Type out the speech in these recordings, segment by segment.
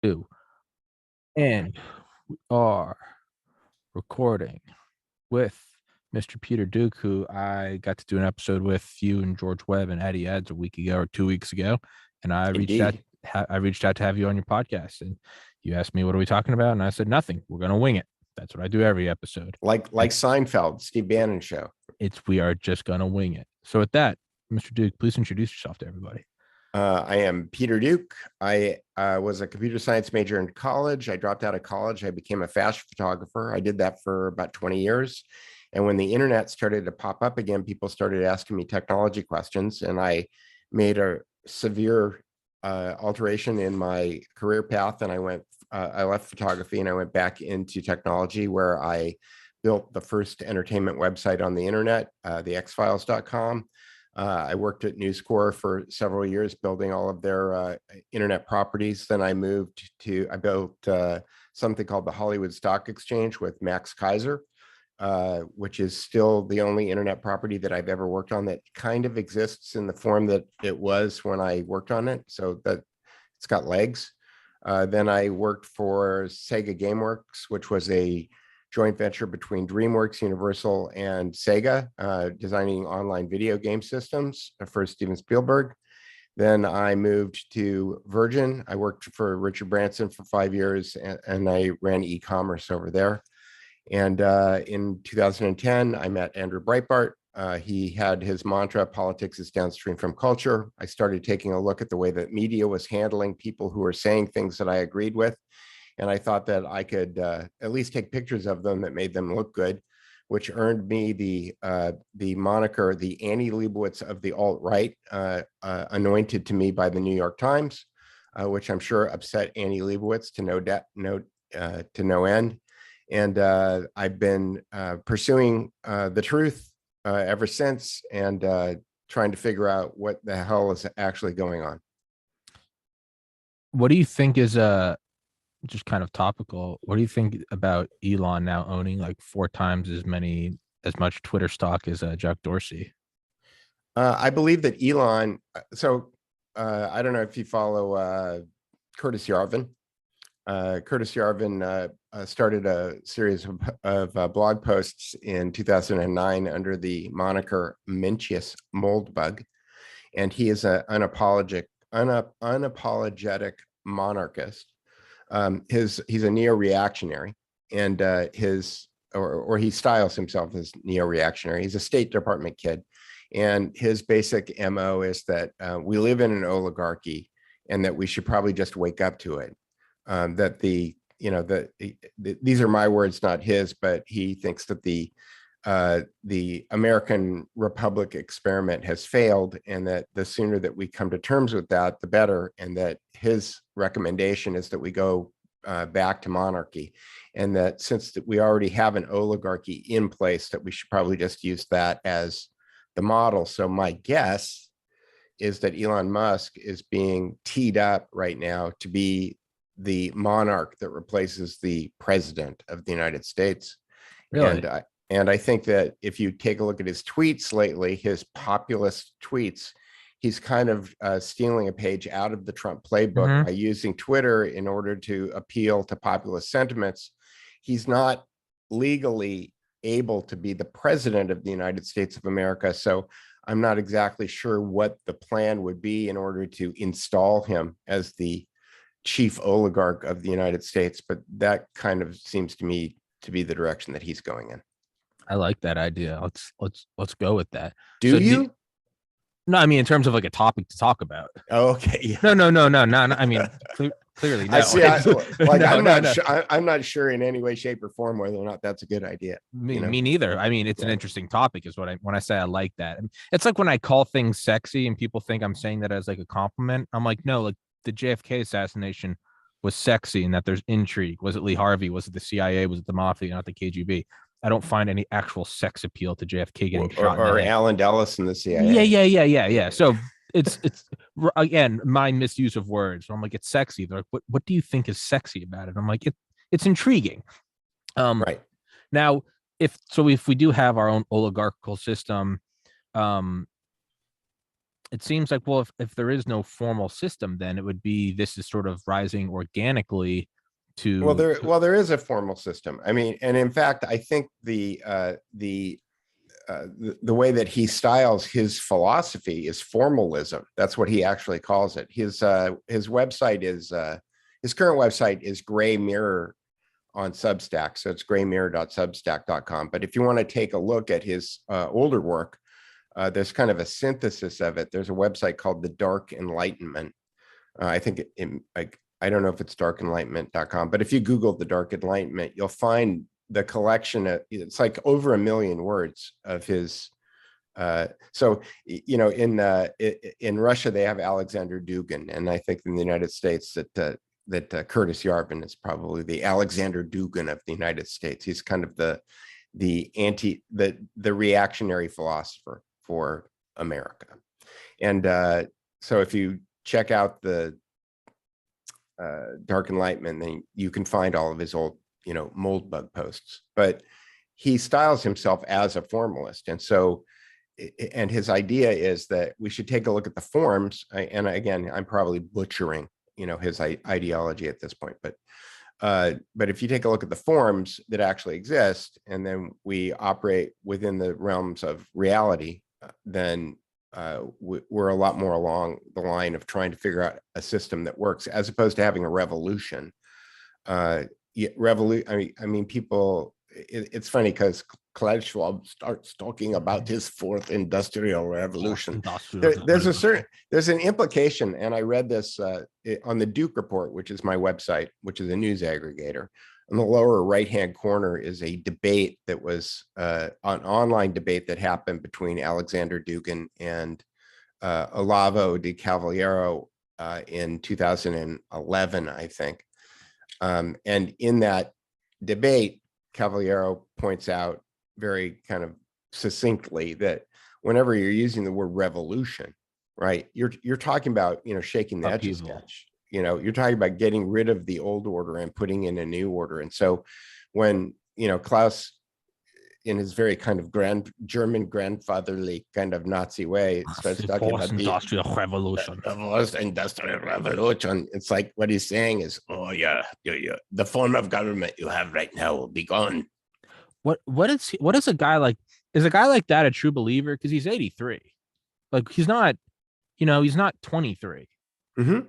Two. And we are recording with Mr. Peter Duke, who I got to do an episode with you and George Webb and Eddie Eds a week ago or 2 weeks ago. And I reached out. I reached out to have you on your podcast, and you asked me, what are we talking about? And I said, nothing. We're going to wing it. That's what I do every episode. Like Seinfeld, Steve Bannon show. We are just going to wing it. So with that, Mr. Duke, please introduce yourself to everybody. I am Peter Duke. I was a computer science major in college. I dropped out of college. I became a fashion photographer. I did that for about 20 years. And when the internet started to pop up again, people started asking me technology questions. And I made a severe alteration in my career path. And I left photography and I went back into technology, where I built the first entertainment website on the internet, thexfiles.com. I worked at News Corp for several years, building all of their internet properties. Then I built something called the Hollywood Stock Exchange with Max Kaiser, which is still the only internet property that I've ever worked on that kind of exists in the form that it was when I worked on it. So that it's got legs. Then I worked for Sega GameWorks, which was a joint venture between DreamWorks, Universal, and Sega, designing online video game systems for Steven Spielberg. Then I moved to Virgin. I worked for Richard Branson for 5 years, and I ran e-commerce over there. And in 2010, I met Andrew Breitbart. He had his mantra, politics is downstream from culture. I started taking a look at the way that media was handling people who were saying things that I agreed with. And I thought that I could at least take pictures of them that made them look good, which earned me the moniker, the Annie Leibovitz of the alt-right, anointed to me by the New York Times, which I'm sure upset Annie Leibovitz to no end. And I've been pursuing the truth ever since, and trying to figure out what the hell is actually going on. What do you think is just kind of topical? What do you think about Elon now owning like 4 times as much Twitter stock as Jack Dorsey? I believe that Elon. So I don't know if you follow Curtis Yarvin. Curtis Yarvin started a series of blog posts in 2009 under the moniker Mencius Moldbug, and he is an unapologetic monarchist. He's a neo-reactionary, and he styles himself as neo-reactionary. He's a State Department kid, and his basic MO is that we live in an oligarchy, and that we should probably just wake up to it. That these are my words, not his, but he thinks that the American Republic experiment has failed, and that the sooner that we come to terms with that, the better. And that his recommendation is that we go back to monarchy, and that since we already have an oligarchy in place, that we should probably just use that as the model. So my guess is that Elon Musk is being teed up right now to be the monarch that replaces the president of the United States. Really? And I think that if you take a look at his tweets lately, his populist tweets, he's kind of stealing a page out of the Trump playbook by using Twitter in order to appeal to populist sentiments. He's not legally able to be the president of the United States of America. So I'm not exactly sure what the plan would be in order to install him as the chief oligarch of the United States. But that kind of seems to me to be the direction that he's going in. I like that idea. Let's go with that. Do you? No, I mean, in terms of like a topic to talk about. Oh, okay. Yeah. No. I mean, clearly, no. I see. I'm not sure in any way, shape, or form whether or not that's a good idea. Me neither. I mean, it's an interesting topic, is when I say I like that. It's like when I call things sexy and people think I'm saying that as like a compliment. I'm like, no, like the JFK assassination was sexy, and that there's intrigue. Was it Lee Harvey? Was it the CIA? Was it the mafia? Not the KGB? I don't find any actual sex appeal to JFK getting shot. Or Alan Dulles in the CIA. Yeah. So it's again, my misuse of words. I'm like, it's sexy. They're like, what do you think is sexy about it? I'm like, it's intriguing. Right. Now, if we do have our own oligarchical system, it seems like, well, if there is no formal system, then it would be this is sort of rising organically Well, to, there is a formal system. I mean, and in fact, I think the way that he styles his philosophy is formalism. That's what he actually calls it. His website is his current website is Gray Mirror on Substack. So it's graymirror.substack.com. But if you want to take a look at his older work, there's kind of a synthesis of it. There's a website called The Dark Enlightenment. I think I don't know if it's darkenlightenment.com, but if you Google The Dark Enlightenment, you'll find the collection of, it's like over 1 million words of his. So, you know, in Russia, they have Alexander Dugin. And I think in the United States that Curtis Yarvin is probably the Alexander Dugin of the United States. He's kind of the reactionary philosopher for America. And so if you check out the Dark Enlightenment, then you can find all of his old, you know, mold bug posts. But he styles himself as a formalist. And so, and his idea is that we should take a look at the forms. And again, I'm probably butchering, you know, his ideology at this point, but if you take a look at the forms that actually exist, and then we operate within the realms of reality, then we're a lot more along the line of trying to figure out a system that works, as opposed to having a revolution. I mean, people. It's funny because Klaus Schwab starts talking about his fourth industrial revolution. There's an implication, and I read this on the Duke Report, which is my website, which is a news aggregator. In the lower right-hand corner is a debate that was an online debate that happened between Alexander Dugin and Olavo de Cavaliero in 2011, I think. And in that debate, Cavaliero points out very kind of succinctly that whenever you're using the word revolution, right, you're talking about, you know, shaking the etch a sketch. You know, you're talking about getting rid of the old order and putting in a new order. And so when, you know, Klaus, in his very kind of German grandfatherly kind of Nazi way, starts talking about the industrial revolution. First industrial revolution. It's like what he's saying is, oh yeah, the form of government you have right now will be gone. What is a guy like? Is a guy like that a true believer? Because he's 83. Like he's not, you know, he's not 23. Mm-hmm.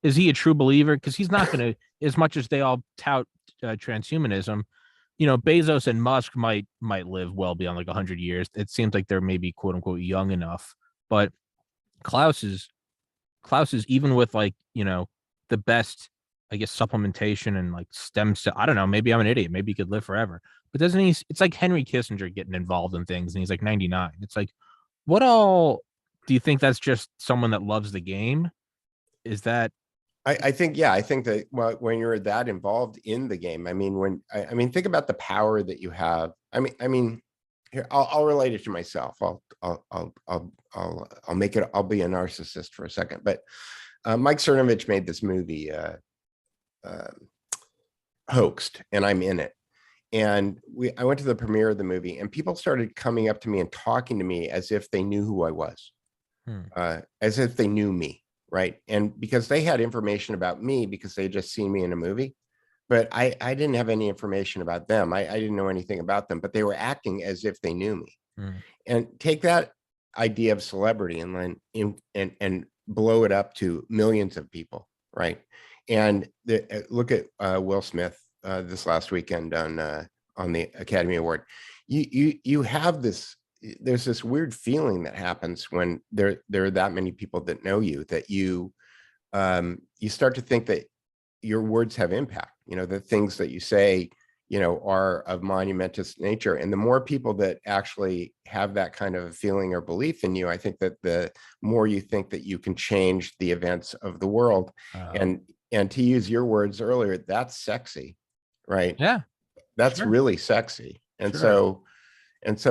Is he a true believer? Because he's not going to, as much as they all tout transhumanism, you know, Bezos and Musk might live well beyond like 100 years. It seems like they're maybe quote unquote young enough, but Klaus is even with, like, you know, the best, I guess, supplementation and like stem cell. I don't know. Maybe I'm an idiot. Maybe he could live forever. But doesn't he? It's like Henry Kissinger getting involved in things, and he's like 99. It's like, what all do you think? That's just someone that loves the game. Is that? I think, yeah, I think that when you're that involved in the game, I mean, I mean, think about the power that you have. I mean, here, I'll relate it to myself. I'll make it. I'll be a narcissist for a second, but Mike Cernovich made this movie, Hoaxed, and I'm in it. And I went to the premiere of the movie, and people started coming up to me and talking to me as if they knew who I was, as if they knew me, right? And because they had information about me because they just seen me in a movie, but I didn't have any information about them. I didn't know anything about them, but they were acting as if they knew me. And take that idea of celebrity and then and blow it up to millions of people, right? And look at Will Smith this last weekend on the Academy Award. You have this. There's this weird feeling that happens when there are that many people that know you, that you start to think that your words have impact. You know, the things that you say, you know, are of monumentous nature. And the more people that actually have that kind of a feeling or belief in you, I think that the more you think that you can change the events of the world. And to use your words earlier, that's sexy, right? Yeah, that's sure. really sexy. And so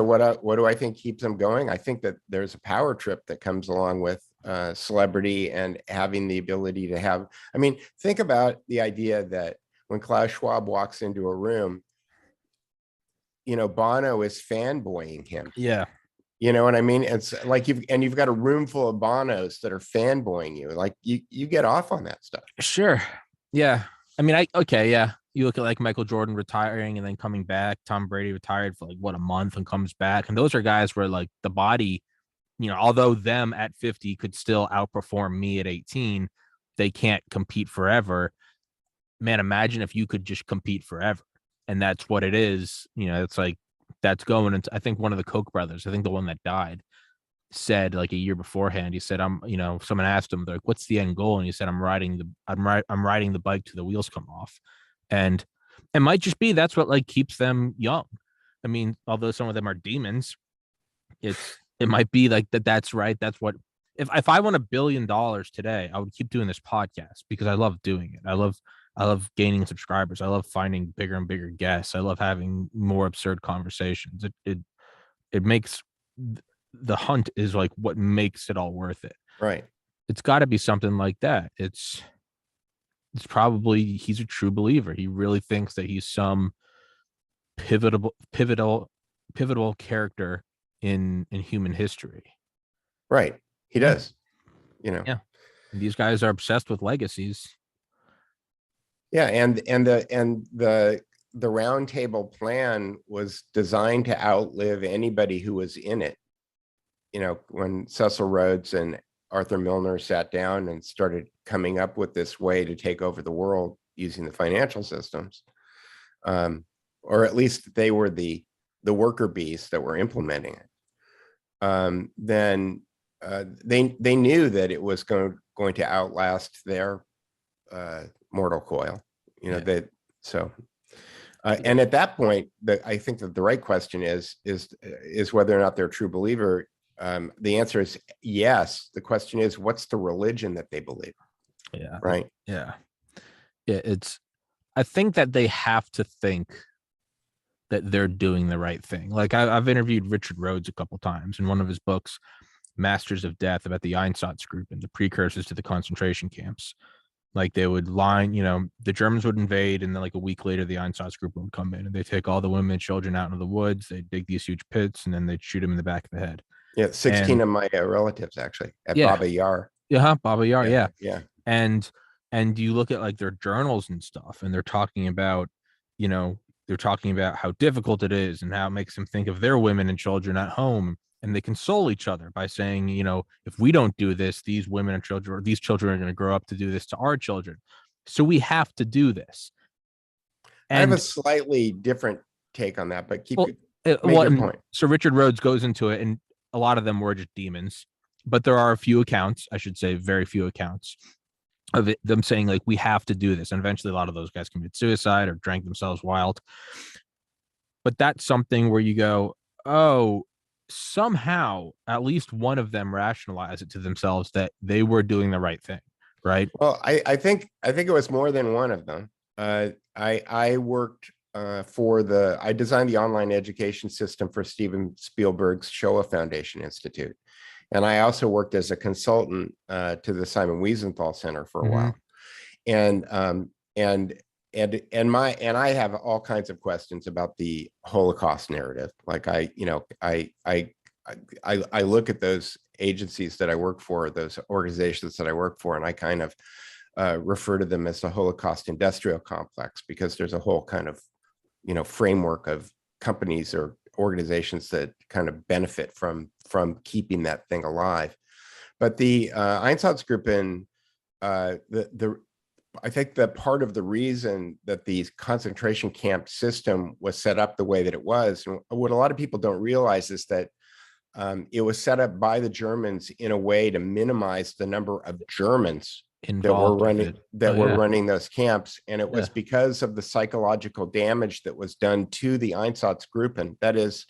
what do I think keeps them going? I think that there's a power trip that comes along with celebrity and having the ability to have. I mean, think about the idea that when Klaus Schwab walks into a room, you know, Bono is fanboying him. Yeah. You know what I mean? It's like you've got a room full of Bonos that are fanboying you. Like you get off on that stuff. Sure. Yeah. I mean, okay, yeah. You look at like Michael Jordan retiring and then coming back. Tom Brady retired for like what, a month and comes back. And those are guys where like the body, although them at 50 could still outperform me at 18, they can't compete forever. Man, imagine if you could just compete forever. And that's what it is. It's like that's going into, I think one of the Koch brothers, I think the one that died, said like a year beforehand, he said, someone asked him, like, what's the end goal? And he said, I'm riding the bike till the wheels come off. And it might just be that's what like keeps them young. I mean, although some of them are demons, it might be like that's right. That's what, if I won $1 billion today, I would keep doing this podcast because I love doing it. I love gaining subscribers. I love finding bigger and bigger guests. I love having more absurd conversations. It makes the hunt is like what makes it all worth it. Right. It's got to be something like that. It's probably he's a true believer. He really thinks that he's some pivotal character in human history. Right. He Yeah. does. You know. Yeah. And these guys are obsessed with legacies. Yeah, and the round table plan was designed to outlive anybody who was in it. When Cecil Rhodes and Arthur Milner sat down and started coming up with this way to take over the world using the financial systems, or at least they were the worker bees that were implementing it. Then they knew that it was going to outlast their mortal coil. And at that point, I think that the right question is whether or not they're a true believer. The answer is yes. The question is, what's the religion that they believe? Yeah. Right. Yeah. I think that they have to think that they're doing the right thing. Like I've interviewed Richard Rhodes a couple times in one of his books, Masters of Death, about the Einsatz group and the precursors to the concentration camps. Like they would the Germans would invade, and then like a week later, the Einsatz group would come in and they take all the women and children out into the woods. They dig these huge pits, and then they'd shoot them in the back of the head. Yeah, 16 of my relatives actually at Baba Yar. Yeah, Baba Yar. Yeah. Yeah. And you look at like their journals and stuff, and they're talking about how difficult it is and how it makes them think of their women and children at home. And they console each other by saying, if we don't do this, these women and children, or these children are going to grow up to do this to our children. So we have to do this. And I have a slightly different take on that, but make your point. So Richard Rhodes goes into it, and a lot of them were just demons, but there are a few accounts, I should say, very few accounts of them saying like, we have to do this. And eventually a lot of those guys committed suicide or drank themselves wild. But that's something where you go, oh, somehow at least one of them rationalized it to themselves that they were doing the right thing, right? Well, I think it was more than one of them. I worked I designed the online education system for Steven Spielberg's Shoah Foundation Institute, and I also worked as a consultant to the Simon Wiesenthal Center for a while, and I have all kinds of questions about the Holocaust narrative. Like I look at those agencies that I work for, those organizations that I work for, and I kind of refer to them as the Holocaust industrial complex, because there's a whole kind of framework of companies or organizations that kind of benefit from keeping that thing alive. But the Einsatz group I think that part of the reason that the concentration camp system was set up the way that it was, and what a lot of people don't realize, is that it was set up by the Germans in a way to minimize the number of Germans involved that were running those camps. And it was because of the psychological damage that was done to the Einsatz group. And that is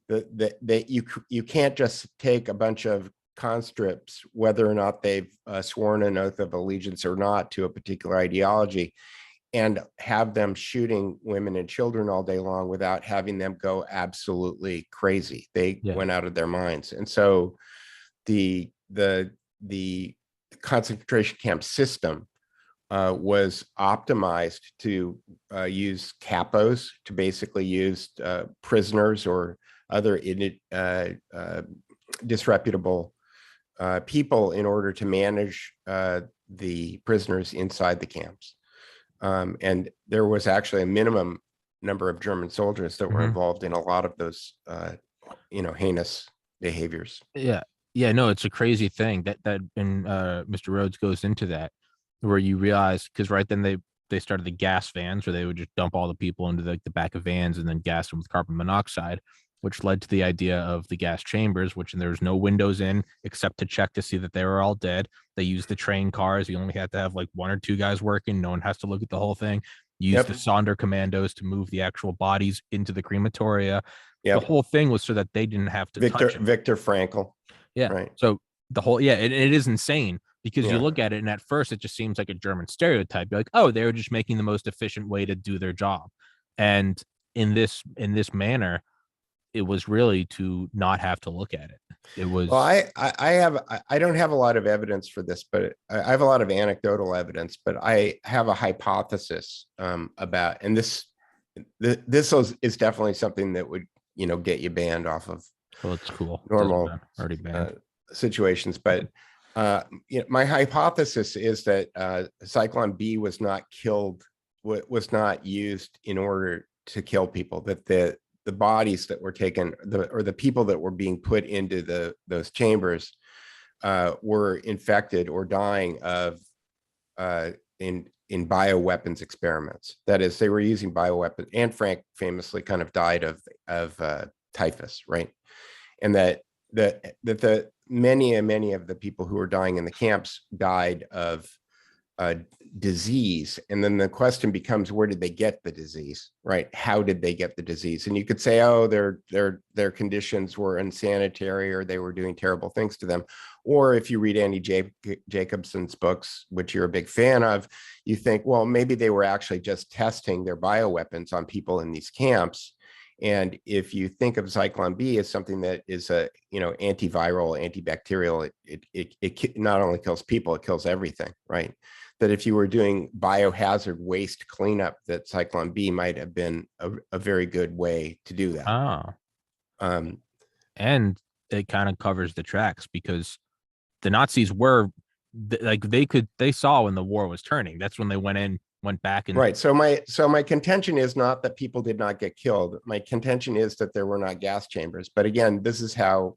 that you can't just take a bunch of conscripts, whether or not they've sworn an oath of allegiance or not to a particular ideology, and have them shooting women and children all day long without having them go absolutely crazy. They went out of their minds. And so the concentration camp system was optimized to use capos, to basically use prisoners or other disreputable people in order to manage the prisoners inside the camps. And there was actually a minimum number of German soldiers that were involved in a lot of those, heinous behaviors. Yeah. Yeah, no, it's a crazy thing and Mr. Rhodes goes into that, where you realize, because right then they started the gas vans, where they would just dump all the people into the back of vans and then gas them with carbon monoxide, which led to the idea of the gas chambers, which there was no windows in except to check to see that they were all dead. They used the train cars. You only had to have like one or two guys working. No one has to look at the whole thing. Use the Sonder commandos to move the actual bodies into the crematoria. The whole thing was so that they didn't have to touch them. Viktor Frankl. Yeah. Right. So the whole, it is insane, because you look at it and at first it just seems like a German stereotype. You're like, oh, they were just making the most efficient way to do their job. And in this manner, it was really to not have to look at it. It was. Well, I don't have a lot of evidence for this, but I have a lot of anecdotal evidence, but I have a hypothesis about, and this is definitely something that would, get you banned off of. Well, it's cool. Normal already banned situations, but my hypothesis is that Zyklon B was not killed, was not used in order to kill people. That the bodies that were taken, or the people that were being put into those chambers were infected or dying of in bioweapons experiments. That is, they were using bioweapons. Anne Frank famously kind of died of typhus, right? And that the many of the people who were dying in the camps died of disease. And then the question becomes, where did they get the disease, right? How did they get the disease? And you could say, oh, their conditions were unsanitary, or they were doing terrible things to them. Or if you read Andy Jacobson's books, which you're a big fan of, you think, well, maybe they were actually just testing their bioweapons on people in these camps. And if you think of Zyklon B as something that is a, antiviral, antibacterial, it not only kills people, it kills everything, right? That if you were doing biohazard waste cleanup, that Zyklon B might have been a very good way to do that. And it kind of covers the tracks, because the Nazis were like, they saw when the war was turning. That's when they went back and right. So my contention is not that people did not get killed. My contention is that there were not gas chambers. But again, this is how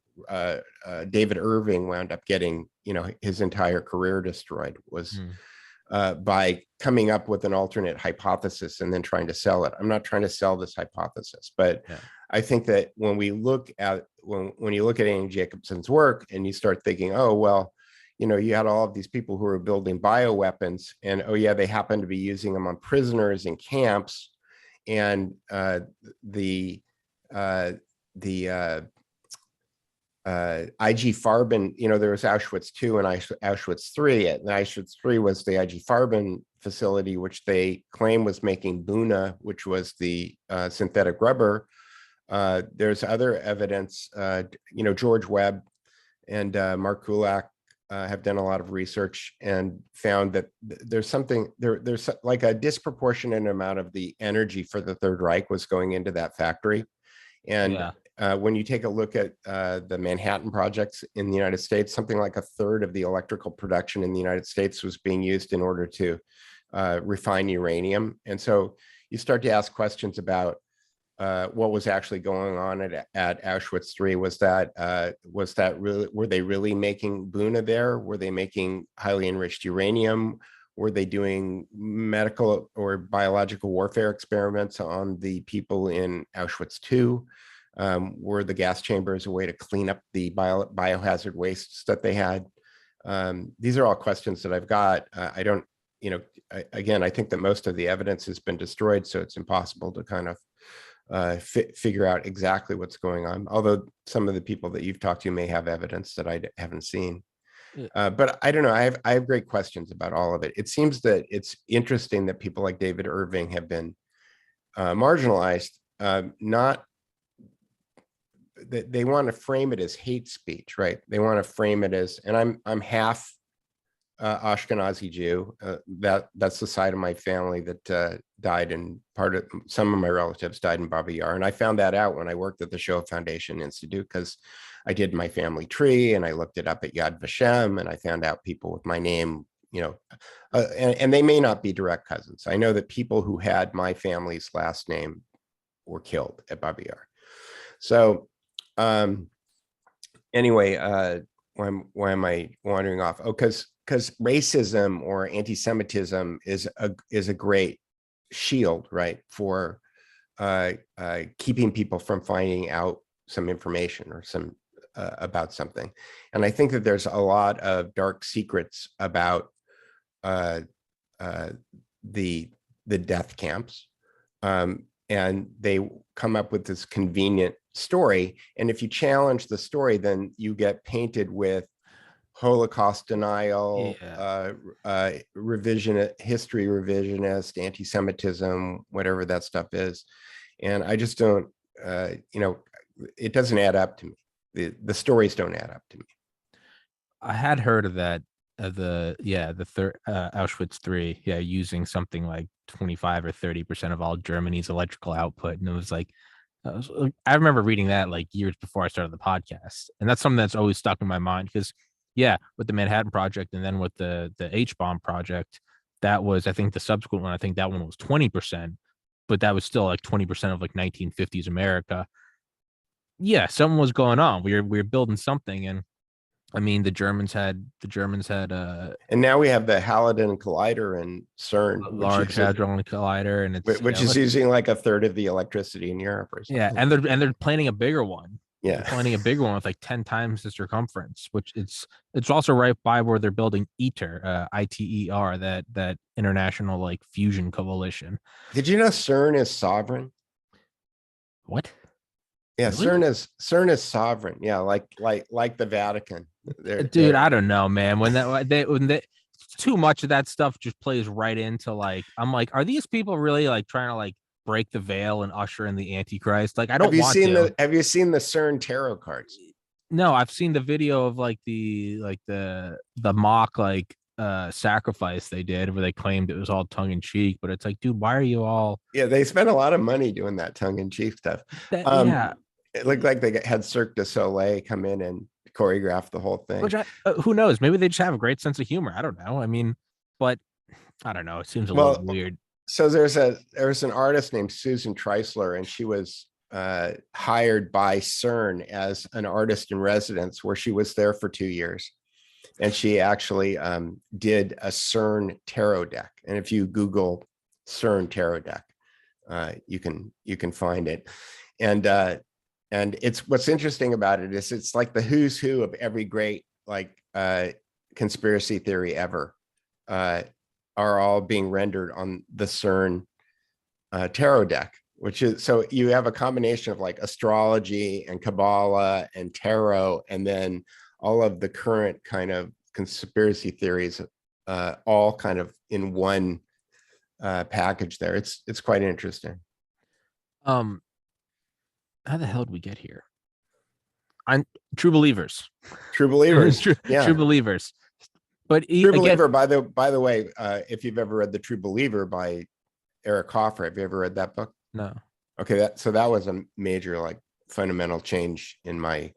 David Irving wound up getting, his entire career destroyed, was by coming up with an alternate hypothesis and then trying to sell it. I'm not trying to sell this hypothesis, but I think that when we look at when you look at Andy Jacobson's work and you start thinking, oh, well, you had all of these people who were building bioweapons, and oh yeah, they happen to be using them on prisoners in camps, and the IG Farben, there was Auschwitz II and Auschwitz III. And Auschwitz III was the IG Farben facility, which they claim was making Buna, which was the synthetic rubber. There's other evidence, George Webb and Mark Kulak have done a lot of research and found that there's something there's like a disproportionate amount of the energy for the Third Reich was going into that factory. And when you take a look at the Manhattan projects in the United States, something like a third of the electrical production in the United States was being used in order to refine uranium. And so you start to ask questions about what was actually going on at Auschwitz III. Was that really, were they really making Buna there? Were they making highly enriched uranium? Were they doing medical or biological warfare experiments on the people in Auschwitz II? Were the gas chambers a way to clean up the biohazard wastes that they had? These are all questions that I've got. I don't, again, I think that most of the evidence has been destroyed, so it's impossible to kind of figure out exactly what's going on, although some of the people that you've talked to may have evidence that I haven't seen. But I don't know, I have great questions about all of it. It seems that it's interesting that people like David Irving have been marginalized, not that they want to frame it as hate speech, right? They want to frame it as, and I'm half Ashkenazi Jew. That's the side of my family that died in some of my relatives died in Baba Yar. And I found that out when I worked at the Shoah Foundation Institute, because I did my family tree and I looked it up at Yad Vashem, and I found out people with my name, and they may not be direct cousins. I know that people who had my family's last name were killed at Baba Yar. So anyway, why am I wandering off? Oh, because racism or anti-Semitism is a great shield, right, for keeping people from finding out some information or some about something. And I think that there's a lot of dark secrets about the death camps, and they come up with this convenient story. And if you challenge the story, then you get painted with Holocaust denial, history revisionist, anti-Semitism, whatever that stuff is. And I just don't, it doesn't add up to me. The stories don't add up to me. I had heard of that, the third Auschwitz 3, using something like 25 or 30% of all Germany's electrical output. And it was like, I remember reading that like years before I started the podcast. And that's something that's always stuck in my mind, because with the Manhattan Project and then with the H-bomb project, that was, I think, the subsequent one, I think that one was 20%, but that was still like 20% of like 1950s America. Yeah, something was going on. We were building something. And I mean, the Germans had and now we have the Hadron Collider in CERN, Large Hadron Collider, and it's which is using like a third of the electricity in Europe or something. Yeah, and they're planning a bigger one. Yeah, they're planning a bigger one with like 10 times the circumference, which it's also right by where they're building ITER, ITER, that international like fusion coalition. Did you know CERN is sovereign? What? Yeah, really? CERN is sovereign. Yeah, like the Vatican. Dude, I don't know, man. When too much of that stuff just plays right into like, I'm like, are these people really like trying to like break the veil and usher in the Antichrist? Like, I don't want to. Have you seen the CERN tarot cards? No, I've seen the video of like the mock like sacrifice they did where they claimed it was all tongue in cheek, but it's like, dude, why are you all? Yeah, they spent a lot of money doing that tongue in cheek stuff. It looked like they had Cirque du Soleil come in and choreograph the whole thing. Which who knows? Maybe they just have a great sense of humor. I don't know. I mean, but I don't know. It seems a little weird. So there was an artist named Susan Treisler, and she was hired by CERN as an artist in residence, where she was there for 2 years. And she actually did a CERN tarot deck. And if you Google CERN tarot deck, you can find it. And it's, what's interesting about it is it's like the who's who of every great like conspiracy theory ever are all being rendered on the CERN tarot deck, which is, so you have a combination of like astrology and Kabbalah and tarot, and then all of the current kind of conspiracy theories, all kind of in one package there. It's quite interesting. How the hell did we get here? I'm True Believers. True Believers. True Believers. But True Believer, by the way, if you've ever read The True Believer by Eric Hoffer, have you ever read that book? No. Okay, that was a major like fundamental change in my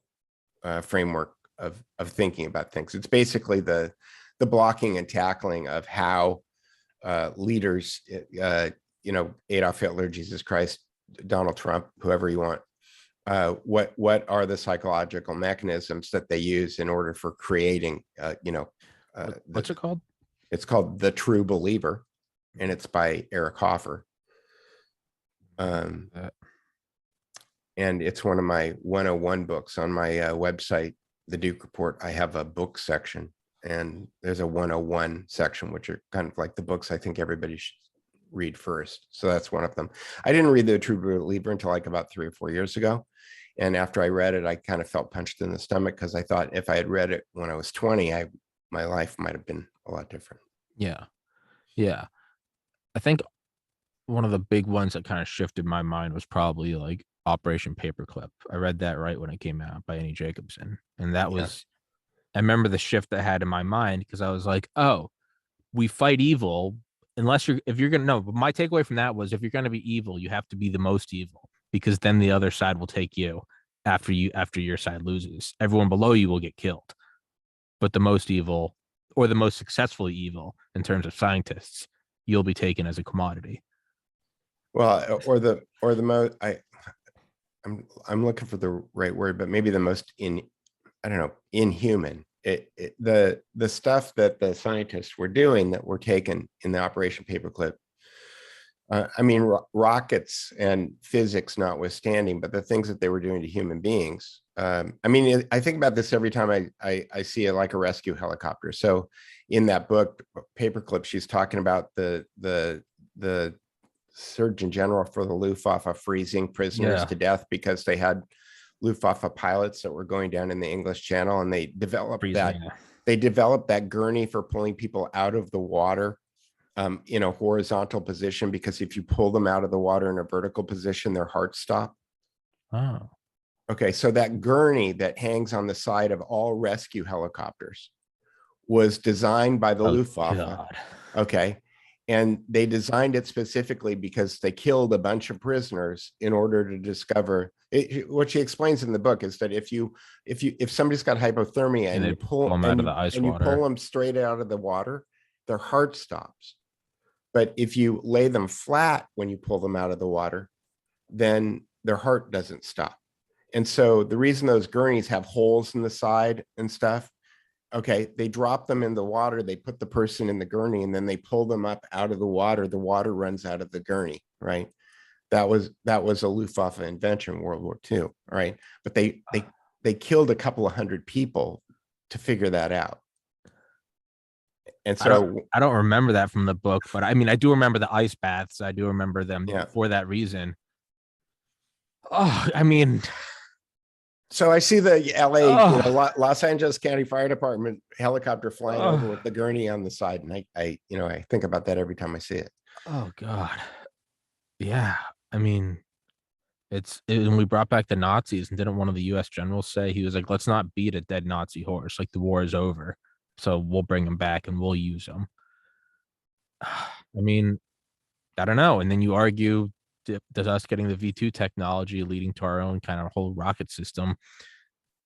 framework of thinking about things. It's basically the blocking and tackling of how leaders, Adolf Hitler, Jesus Christ, Donald Trump, whoever you want, what are the psychological mechanisms that they use in order for creating, what's it called? It's called The True Believer, and it's by Eric Hoffer. And it's one of my 101 books. On my website, The Duke Report, I have a book section, and there's a 101 section, which are kind of like the books I think everybody should read first. So that's one of them. I didn't read The True Believer until like about 3 or 4 years ago. And after I read it, I kind of felt punched in the stomach, because I thought if I had read it when I was 20, my life might have been a lot different. Yeah. I think one of the big ones that kind of shifted my mind was probably like Operation Paperclip. I read that right when it came out by Annie Jacobson. And that was, I remember the shift that I had in my mind, because I was like, oh, we fight evil, unless if you're gonna no, but my takeaway from that was if you're gonna be evil, you have to be the most evil because then the other side will take you after your side loses. Everyone below you will get killed, but the most evil or the most successfully evil in terms of scientists, you'll be taken as a commodity. Well, or the most I'm looking for the right word, but maybe the most I don't know, inhuman. The stuff that the scientists were doing that were taken in the Operation Paperclip. I mean, rockets and physics notwithstanding, but the things that they were doing to human beings. I mean, I think about this every time I see it, like a rescue helicopter. So in that book, Paperclip, she's talking about the Surgeon General for the Luftwaffe freezing prisoners to death because they had Luftwaffe pilots that were going down in the English Channel, and they developed that gurney for pulling people out of the water in a horizontal position, because if you pull them out of the water in a vertical position, their hearts stop. Oh. Okay, so that gurney that hangs on the side of all rescue helicopters was designed by the Luftwaffe. God. Okay. And they designed it specifically because they killed a bunch of prisoners in order to discover it. What she explains in the book is that if somebody's got hypothermia and you pull them out of the ice and you water, pull them straight out of the water, their heart stops. But if you lay them flat when you pull them out of the water, then their heart doesn't stop. And so the reason those gurneys have holes in the side and stuff, okay, they drop them in the water, they put the person in the gurney, and then they pull them up out of the water runs out of the gurney, right? That was a Luftwaffe invention, World War II, right? But they killed a couple of hundred people to figure that out. And so I don't remember that from the book, but I mean, I do remember the ice baths. I do remember them for that reason. Oh, I mean, so I see the LA, Los Angeles County Fire Department helicopter flying over with the gurney on the side, and I think about that every time I see it. Oh God, yeah. I mean, and we brought back the Nazis, and didn't one of the U.S. generals say, he was like, "Let's not beat a dead Nazi horse. Like, the war is over, so we'll bring them back and we'll use them." I mean, I don't know. And then you argue, does us getting the V2 technology leading to our own kind of whole rocket system,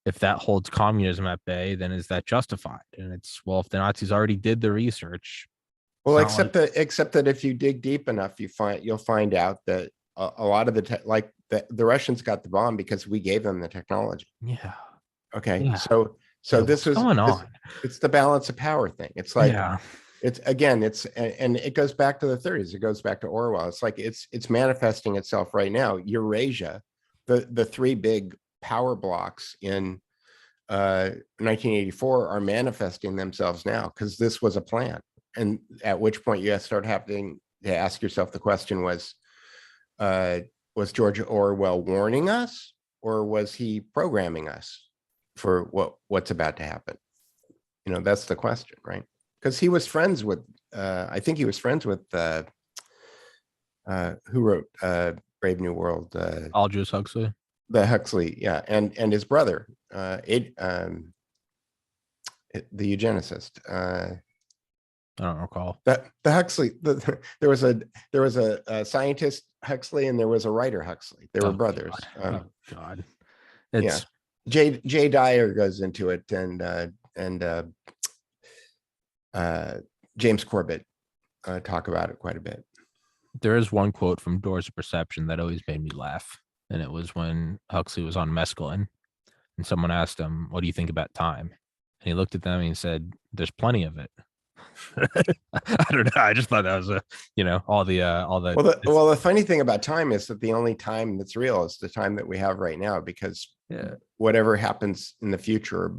if that holds communism at bay, then is that justified? And it's, well, if the Nazis already did the research. Well, except that if you dig deep enough, you'll find out that a lot of the Russians got the bomb because we gave them the technology. Yeah. Okay. Yeah. So this was going on. It's the balance of power thing. It's like, and it goes back to the 30s. It goes back to Orwell. It's like, it's manifesting itself right now. Eurasia, the three big power blocks in 1984 are manifesting themselves now because this was a plan. And at which point you start having to ask yourself the question, was George Orwell warning us, or was he programming us for what's about to happen? That's the question, right? Because he was friends with, I think he was friends with who wrote Brave New World? Aldous Huxley. The Huxley, yeah, and his brother, the eugenicist. I don't recall that the Huxley. There was a scientist Huxley, and there was a writer Huxley. They were brothers. God, it's Jay Dyer goes into it, and James Corbett talk about it quite a bit. There is one quote from Doors of Perception that always made me laugh, and it was when Huxley was on mescaline, and someone asked him, "What do you think about time?" And he looked at them and he said, "There's plenty of it." I don't know. I just thought that was all the. Well, the funny thing about time is that the only time that's real is the time that we have right now, because whatever happens in the future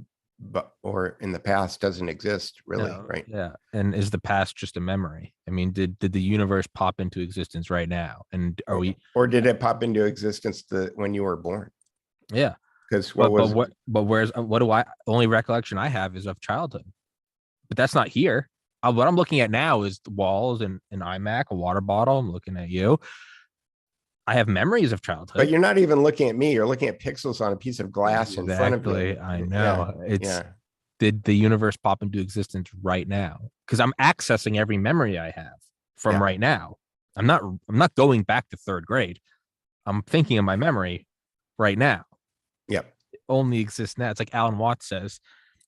or in the past doesn't exist really, right? Yeah. And is the past just a memory? I mean, did the universe pop into existence right now? And or did it pop into existence when you were born? Yeah. Because only recollection I have is of childhood, but that's not here. What I'm looking at now is the walls and an iMac, a water bottle. I'm looking at you. I have memories of childhood. But you're not even looking at me. You're looking at pixels on a piece of glass in front of you. I know. Did the universe pop into existence right now? Because I'm accessing every memory I have. from Yeah. right now. I'm not going back to third grade. I'm thinking of my memory right now. Yep. It only exists now. It's like Alan Watts says.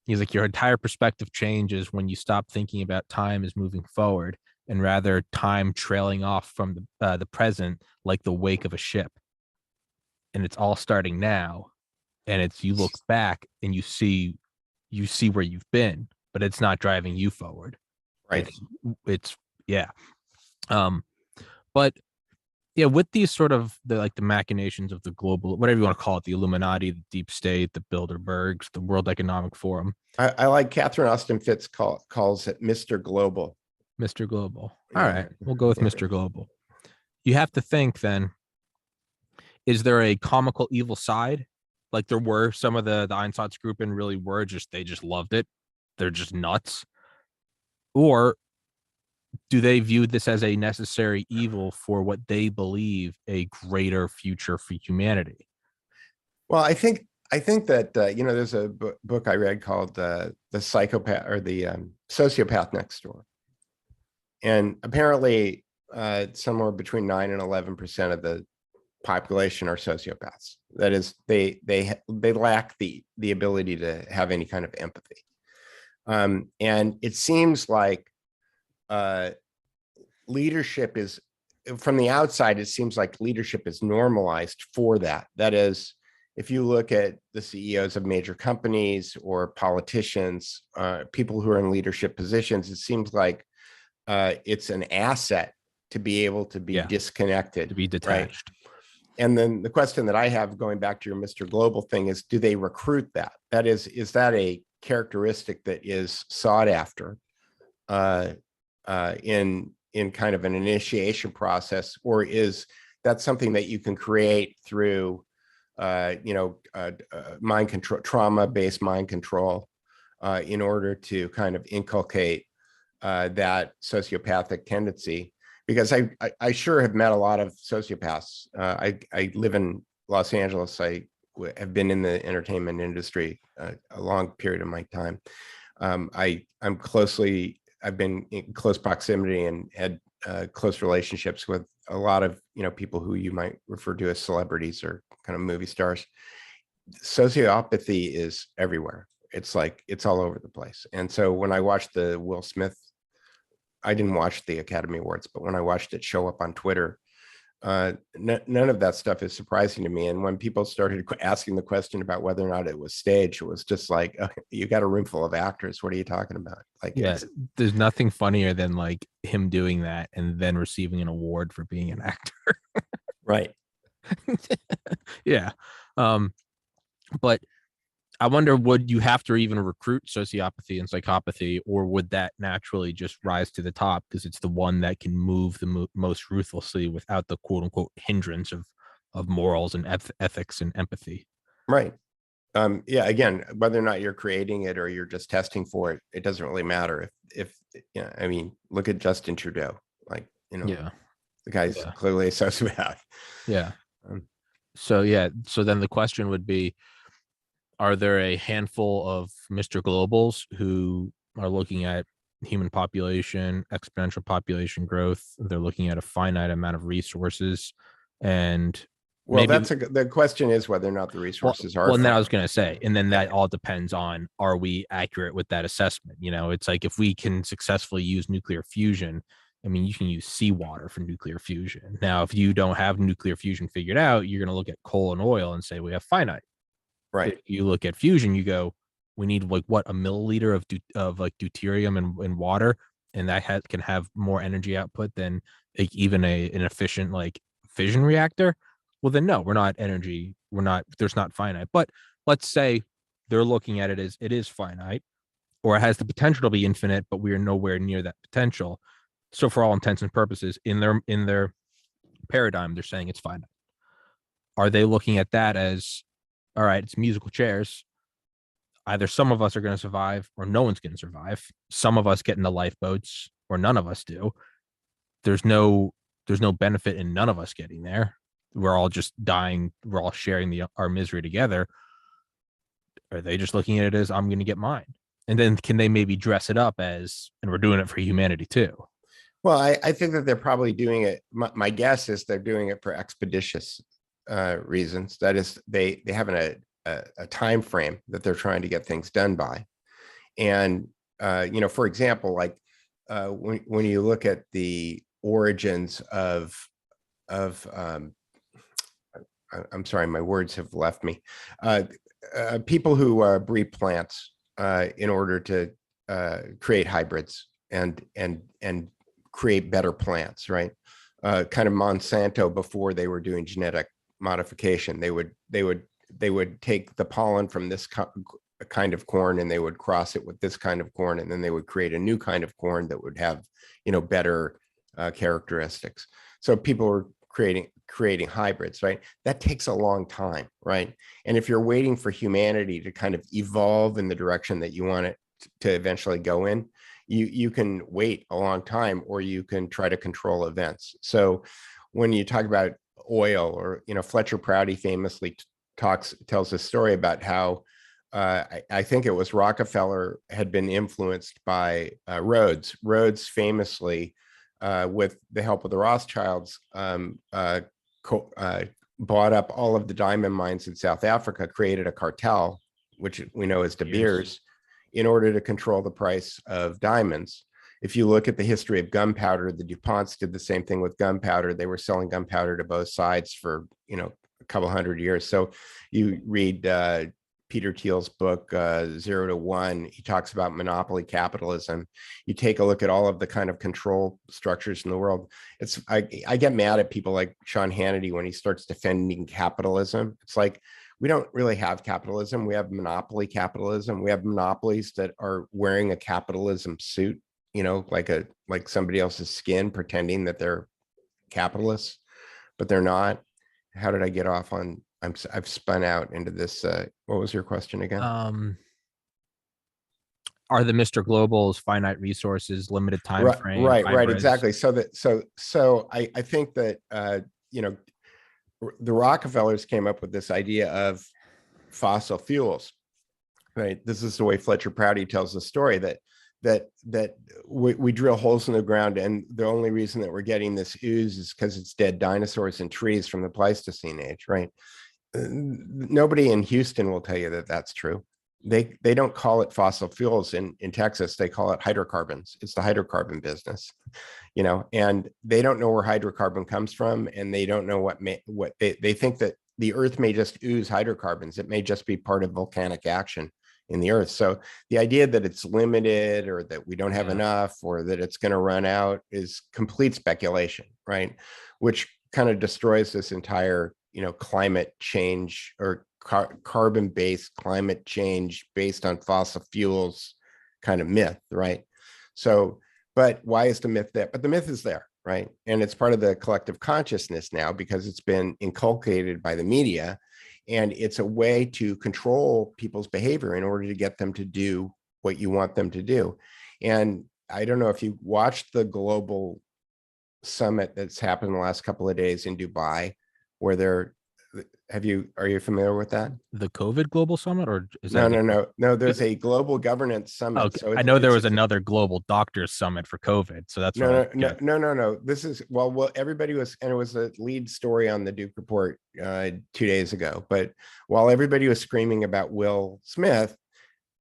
He's like, your entire perspective changes when you stop thinking about time as moving forward and rather time trailing off from the present like the wake of a ship. And it's all starting now. And it's you look back and you see where you've been, but it's not driving you forward. Right. It's yeah. Um, but yeah, with these sort of the machinations of the global, whatever you want to call it, the Illuminati, the deep state, the Bilderbergs, the World Economic Forum, I like Catherine Austin Fitts calls it Mr. Global. Mr. Global. All Yeah. right, we'll go with Yeah. Mr. Global. You have to think then, is there a comical evil side? Like there were some of the Einsatzgruppen really were just they just loved it. They're just nuts. Or do they view this as a necessary evil for what they believe a greater future for humanity? Well, I think that there's a book I read called the psychopath or the sociopath next door, and apparently somewhere between 9 and 11% of the population are sociopaths. That is, they lack the ability to have any kind of empathy, and it seems like leadership is from the outside. It seems like leadership is normalized for that. That is, if you look at the CEOs of major companies or politicians, people who are in leadership positions, it seems like it's an asset to be able to be disconnected, to be right? detached. And then the question that I have, going back to your Mr. Global thing, is do they recruit that? That is that a characteristic that is sought after in kind of an initiation process, or is that something that you can create through mind control, trauma-based mind control, in order to kind of inculcate that sociopathic tendency? Because I sure have met a lot of sociopaths. I live in Los Angeles. I have been in the entertainment industry a long period of my time. I've been in close proximity and had close relationships with a lot of people who you might refer to as celebrities or kind of movie stars. Sociopathy is everywhere. It's like it's all over the place. And so when I watched the Will Smith, I didn't watch the Academy Awards, but when I watched it show up on Twitter, none of that stuff is surprising to me. And when people started asking the question about whether or not it was staged, it was just like, okay, you got a room full of actors. What are you talking about? Like, Yeah, there's nothing funnier than like him doing that and then receiving an award for being an actor. right. Yeah. But I wonder, would you have to even recruit sociopathy and psychopathy, or would that naturally just rise to the top because it's the one that can move the most ruthlessly without the quote unquote hindrance of morals and ethics and empathy? Right. Yeah, again, whether or not you're creating it or you're just testing for it, it doesn't really matter. If I mean, look at Justin Trudeau. Like, Yeah. the guy's Yeah. clearly a sociopath. Yeah. Um, So then the question would be, are there a handful of Mr. Globals who are looking at human population, exponential population growth? They're looking at a finite amount of resources, and well, maybe the question is whether or not the well, resources are well, and then I was finite. going to say, and then Yeah. that all depends on, are we accurate with that assessment? It's like if we can successfully use nuclear fusion, I mean, you can use seawater for nuclear fusion. Now, if you don't have nuclear fusion figured out, you're going to look at coal and oil and say we have finite. Right. If you look at fusion, you go, we need like what, a milliliter of like deuterium and water, and that can have more energy output than like even an efficient like fission reactor. Well, then no, we're not energy. We're not. There's not finite. But let's say they're looking at it as it is finite, or it has the potential to be infinite, but we are nowhere near that potential. So for all intents and purposes, in their paradigm, they're saying it's finite. Are they looking at that as, all right, it's musical chairs? Either some of us are going to survive or no one's going to survive. Some of us get in the lifeboats or none of us do. There's no benefit in none of us getting there. We're all just dying. We're all sharing our misery together. Are they just looking at it as, I'm going to get mine? And then can they maybe dress it up as, and we're doing it for humanity too? Well, I think that they're probably doing it. My guess is they're doing it for expeditious reasons. That is, they have a time frame that they're trying to get things done by. And for example, like when you look at the origins of I'm sorry, my words have left me. People who breed plants in order to create hybrids and create better plants, right? Kind of Monsanto before they were doing genetic modification. They would take the pollen from this kind of corn and they would cross it with this kind of corn, and then they would create a new kind of corn that would have better characteristics. So people were creating hybrids, right? That takes a long time, right? And if you're waiting for humanity to kind of evolve in the direction that you want it to eventually go in, you can wait a long time, or you can try to control events. So when you talk about oil, or Fletcher Prouty famously tells a story about how I think it was Rockefeller had been influenced by Rhodes. Rhodes famously, with the help of the Rothschilds, bought up all of the diamond mines in South Africa, created a cartel, which we know as De Beers, in order to control the price of diamonds. If you look at the history of gunpowder, the DuPonts did the same thing with gunpowder. They were selling gunpowder to both sides for a couple hundred years. So you read Peter Thiel's book, 0 to 1, he talks about monopoly capitalism. You take a look at all of the kind of control structures in the world. I get mad at people like Sean Hannity when he starts defending capitalism. It's like, we don't really have capitalism. We have monopoly capitalism. We have monopolies that are wearing a capitalism suit, like somebody else's skin, pretending that they're capitalists, but they're not. How did I get off on? I've spun out into this. What was your question again? Are the Mr. Globals finite resources, limited time frame, right, exactly. So I think that the Rockefellers came up with this idea of fossil fuels, right? This is the way Fletcher Prouty tells the story, that we drill holes in the ground, and the only reason that we're getting this ooze is because it's dead dinosaurs and trees from the Pleistocene age, right? Nobody in Houston will tell you that that's true. They don't call it fossil fuels in Texas. They call it hydrocarbons. It's the hydrocarbon business, and they don't know where hydrocarbon comes from, and they don't know what they think that the earth may just ooze hydrocarbons. It may just be part of volcanic action in the earth. So the idea that it's limited, or that we don't have enough, or that it's going to run out, is complete speculation, right? Which kind of destroys this entire climate change, or carbon-based climate change based on fossil fuels kind of myth, right? So, but why is the myth there? But the myth is there, right? And it's part of the collective consciousness now, because it's been inculcated by the media, and it's a way to control people's behavior in order to get them to do what you want them to do. And I don't know if you watched the global summit that's happened in the last couple of days in Dubai, where are you familiar with that? The COVID Global Summit, or is that no, there's a global governance summit. Okay. So I know there was another global doctors summit for COVID, so that's no. This is well, everybody was, and it was a lead story on the Duke Report 2 days ago. But while everybody was screaming about Will Smith,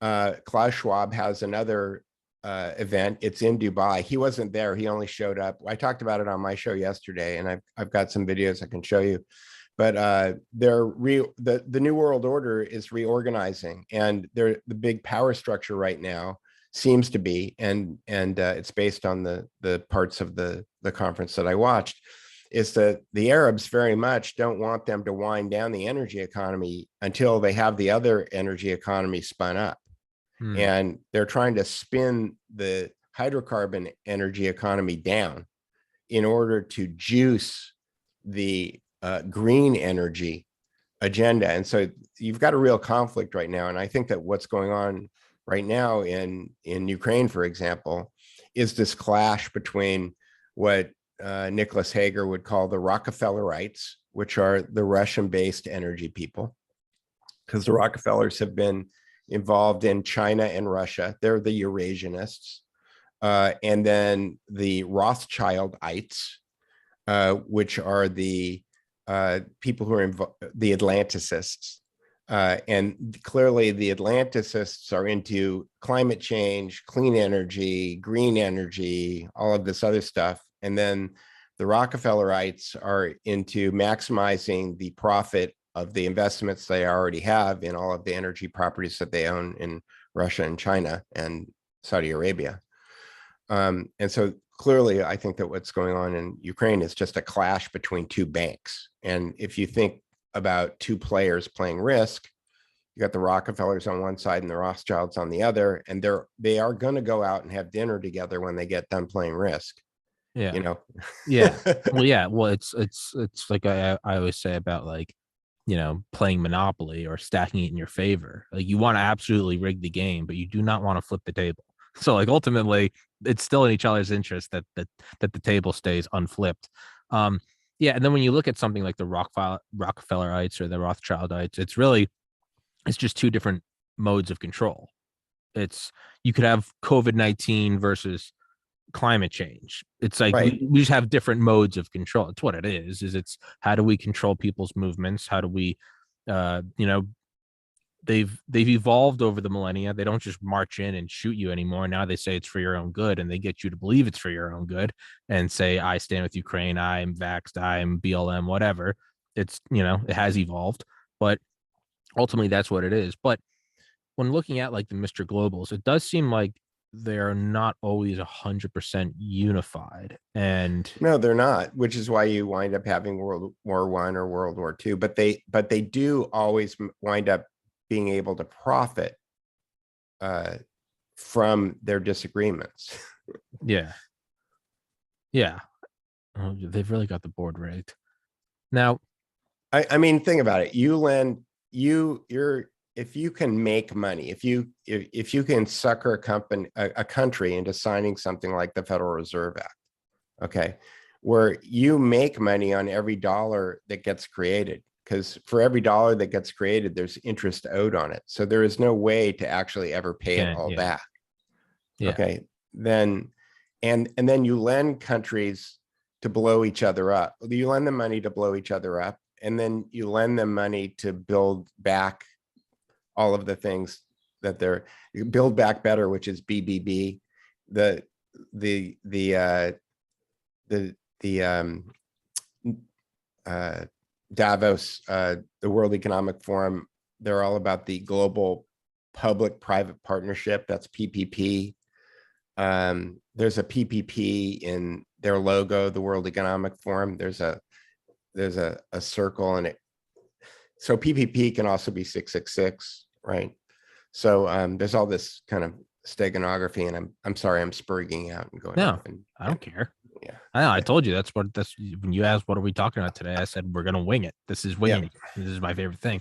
Klaus Schwab has another event. It's in Dubai. He wasn't there. He only showed up. I talked about it on my show yesterday, and I've got some videos I can show you. But the New World Order is reorganizing, and the big power structure right now seems to be, and it's based on the parts of the conference that I watched, is that the Arabs very much don't want them to wind down the energy economy until they have the other energy economy spun up. And they're trying to spin the hydrocarbon energy economy down in order to juice the green energy agenda. And so you've got a real conflict right now. And I think that what's going on right now in Ukraine, for example, is this clash between what Nicholas Hager would call the Rockefellerites, which are the Russian-based energy people, because the Rockefellers have been involved in China and Russia. They're the Eurasianists. and then the Rothschildites, which are the people who are the Atlanticists. And clearly the Atlanticists are into climate change, clean energy, green energy, all of this other stuff. And then the Rockefellerites are into maximizing the profit of the investments they already have in all of the energy properties that they own in Russia and China and Saudi Arabia. And so clearly, I think that what's going on in Ukraine is just a clash between two banks. And if you think about two players playing Risk, you got the Rockefellers on one side and the Rothschilds on the other, and they are going to go out and have dinner together when they get done playing Risk. Yeah. You know. Yeah. Well, yeah. Well, it's like I always say about, like, playing Monopoly or stacking it in your favor. Like, you want to absolutely rig the game, but you do not want to flip the table. So, like, ultimately, it's still in each other's interest that the table stays unflipped. Yeah. And then when you look at something like the Rockefellerites or the Rothschildites, it's just two different modes of control. You could have COVID-19 versus climate change. It's like Right. we just have different modes of control. It's what it is. It's how do we control people's movements? How do we, uh, you know, they've evolved over the millennia. They don't just march in and shoot you anymore. Now they say it's for your own good, and they get you to believe it's for your own good, and say, I stand with Ukraine, I'm vaxxed, I'm BLM, whatever. It has evolved, but ultimately that's what it is. But when looking at, like, the Mr. Globals, it does seem like they're not always 100% unified. And No, they're not, which is why you wind up having World War I or World War II. But they do always wind up being able to profit from their disagreements. yeah, yeah, they've really got the board rigged. Now, I mean, think about it. You're if you can make money, if you can sucker a country into signing something like the Federal Reserve Act, okay, where you make money on every dollar that gets created, because for every dollar that gets created, there's interest owed on it. So there is no way to actually ever pay it all yeah, back. yeah, Okay, then and then you lend countries to blow each other up. You lend them money to blow each other up, and then you lend them money to build back all of the things that they're build back better, which is BBB. The the the uh the Davos, the World Economic Forum, they're all about the global public-private partnership. That's PPP. There's a PPP in their logo, the World Economic Forum. There's a circle in it. So PPP can also be 666, right? So there's all this kind of steganography, and I'm sorry, I'm spurging out and going no, off. And I don't care. yeah, I know. I told you that's when you asked what are we talking about today. I said we're gonna wing it. This is yeah. winging it. This is my favorite thing.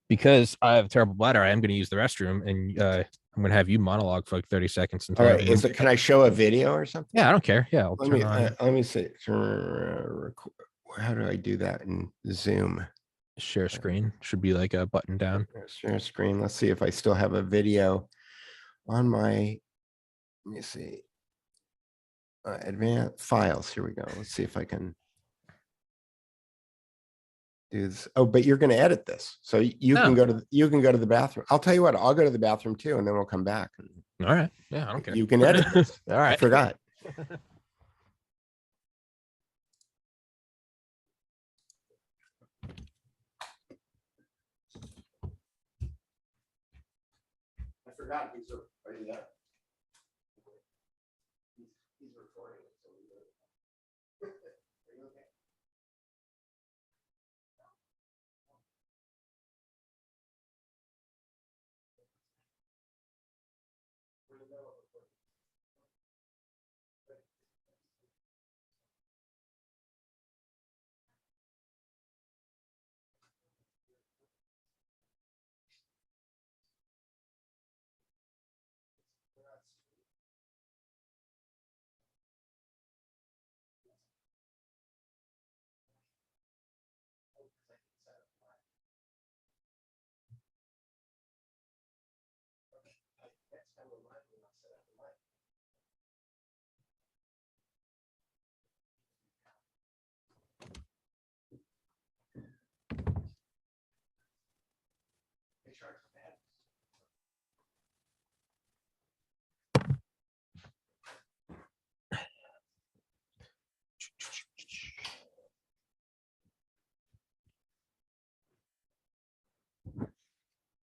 Because I have a terrible bladder, I am going to use the restroom, and I'm going to have you monologue for like 30 seconds All until right. Can I show a video or something? Yeah, I don't care. Yeah, I'll turn on Let me see. How do I do that in Zoom? share screen. Should be like a button down. Share screen. Let's see if I still have a video on my. Let me see. Advanced files. Here we go. Let's see if I can do this. Oh, but you're going to edit this, so you can No. go to the bathroom. I'll tell you what. I'll go to the bathroom too, and then we'll come back. All right. Yeah, I don't care. You can edit this. All right. I forgot. I forgot these are you there? He's recording it, so are you okay?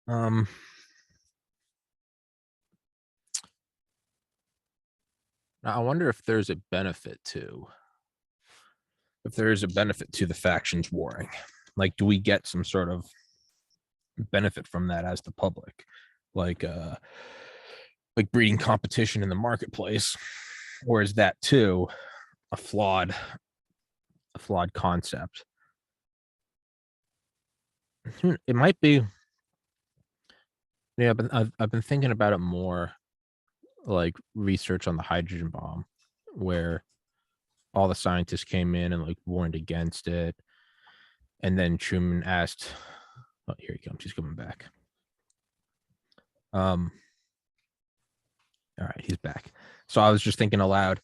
Um, now I wonder if there's a benefit to the factions warring. Like, do we get some sort of benefit from that as the public? Like like breeding competition in the marketplace, or is that too a flawed concept? It might be. Yeah, but I've been thinking about it more, like research on the hydrogen bomb, where all the scientists came in and like warned against it, and then Truman asked, "Oh, here he comes. He's coming back." Um, all right, he's back. So I was just thinking aloud.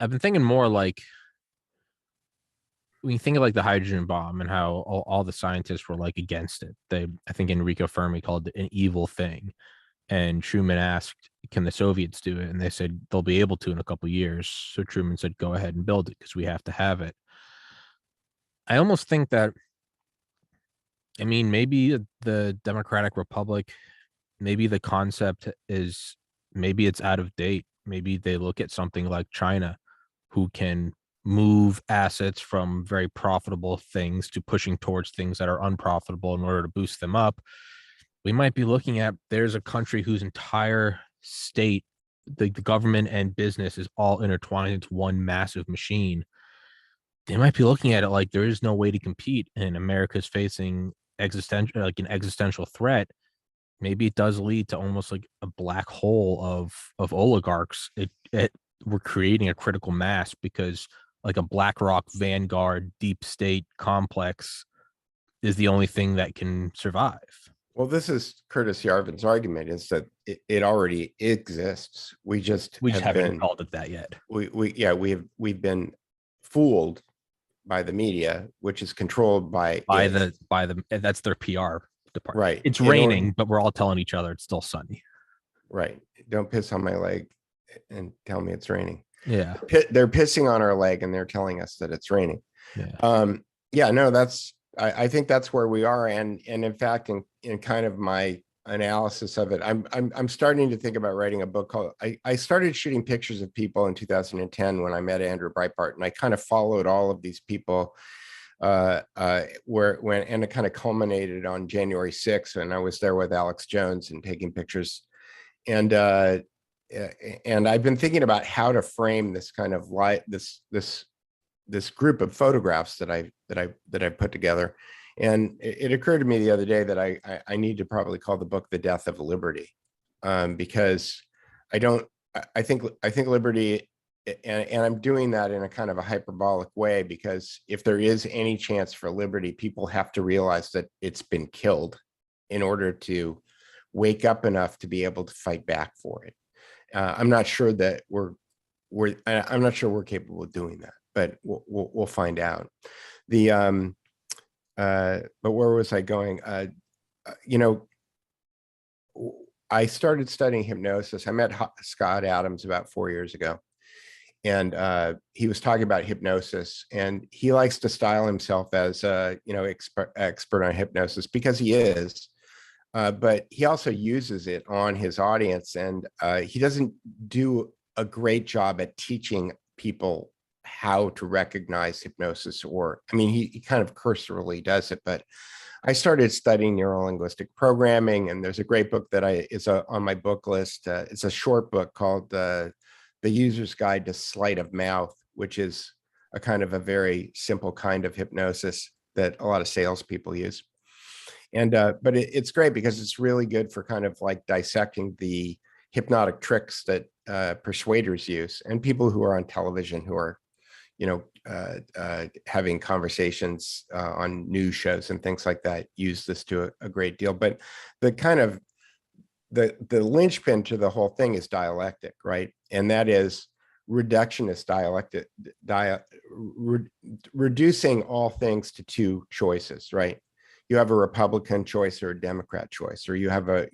I've been thinking more like when you think of like the hydrogen bomb and how all the scientists were like against it. I think Enrico Fermi called it an evil thing. And Truman asked, can the Soviets do it? And they said they'll be able to in a couple of years. So Truman said, go ahead and build it because we have to have it. I almost think that, I mean, maybe the Democratic Republic, maybe the concept is, maybe it's out of date. Maybe they look at something like China, who can move assets from very profitable things to pushing towards things that are unprofitable in order to boost them up. We might be looking at, there's a country whose entire state, the government and business is all intertwined into one massive machine. They might be looking at it like there is no way to compete, and America's facing an existential threat. Maybe it does lead to almost like a black hole of oligarchs. We're creating a critical mass because like a BlackRock, Vanguard, deep state complex is the only thing that can survive. Well, this is Curtis Yarvin's argument, is that it already exists. We just haven't called it that yet. We've been fooled by the media, which is controlled by the that's their PR department. Right. It's raining, but we're all telling each other it's still sunny. Right. Don't piss on my leg and tell me it's raining. Yeah. They're pissing on our leg and they're telling us that it's raining. Yeah. No, I think that's where we are. And in fact, in kind of my analysis of it, I'm starting to think about writing a book called, I started shooting pictures of people in 2010 when I met Andrew Breitbart, and I kind of followed all of these people and it kind of culminated on January 6th, and I was there with Alex Jones and taking pictures. And I've been thinking about how to frame this kind of this group of photographs that I put together. And it occurred to me the other day that I need to probably call the book "The Death of Liberty," because I think liberty, and I'm doing that in a kind of a hyperbolic way, because if there is any chance for liberty, people have to realize that it's been killed in order to wake up enough to be able to fight back for it. I'm not sure that I'm not sure we're capable of doing that, but we'll find out. But where was I going? I started studying hypnosis. I met Scott Adams about 4 years ago, and he was talking about hypnosis, and he likes to style himself as expert on hypnosis, because he is. But he also uses it on his audience, and he doesn't do a great job at teaching people how to recognize hypnosis. Or, I mean, he kind of cursorily does it. But I started studying neurolinguistic programming, and there's a great book that is on my book list. It's a short book called The User's Guide to Sleight of Mouth, which is a kind of a very simple kind of hypnosis that a lot of salespeople use. And but it's great because it's really good for kind of like dissecting the hypnotic tricks that persuaders use, and people who are on television who are, having conversations on news shows and things like that use this to a great deal. But the kind of the linchpin to the whole thing is dialectic, right? And that is reductionist dialectic, reducing all things to two choices, right? You have a Republican choice or a Democrat choice, or you have a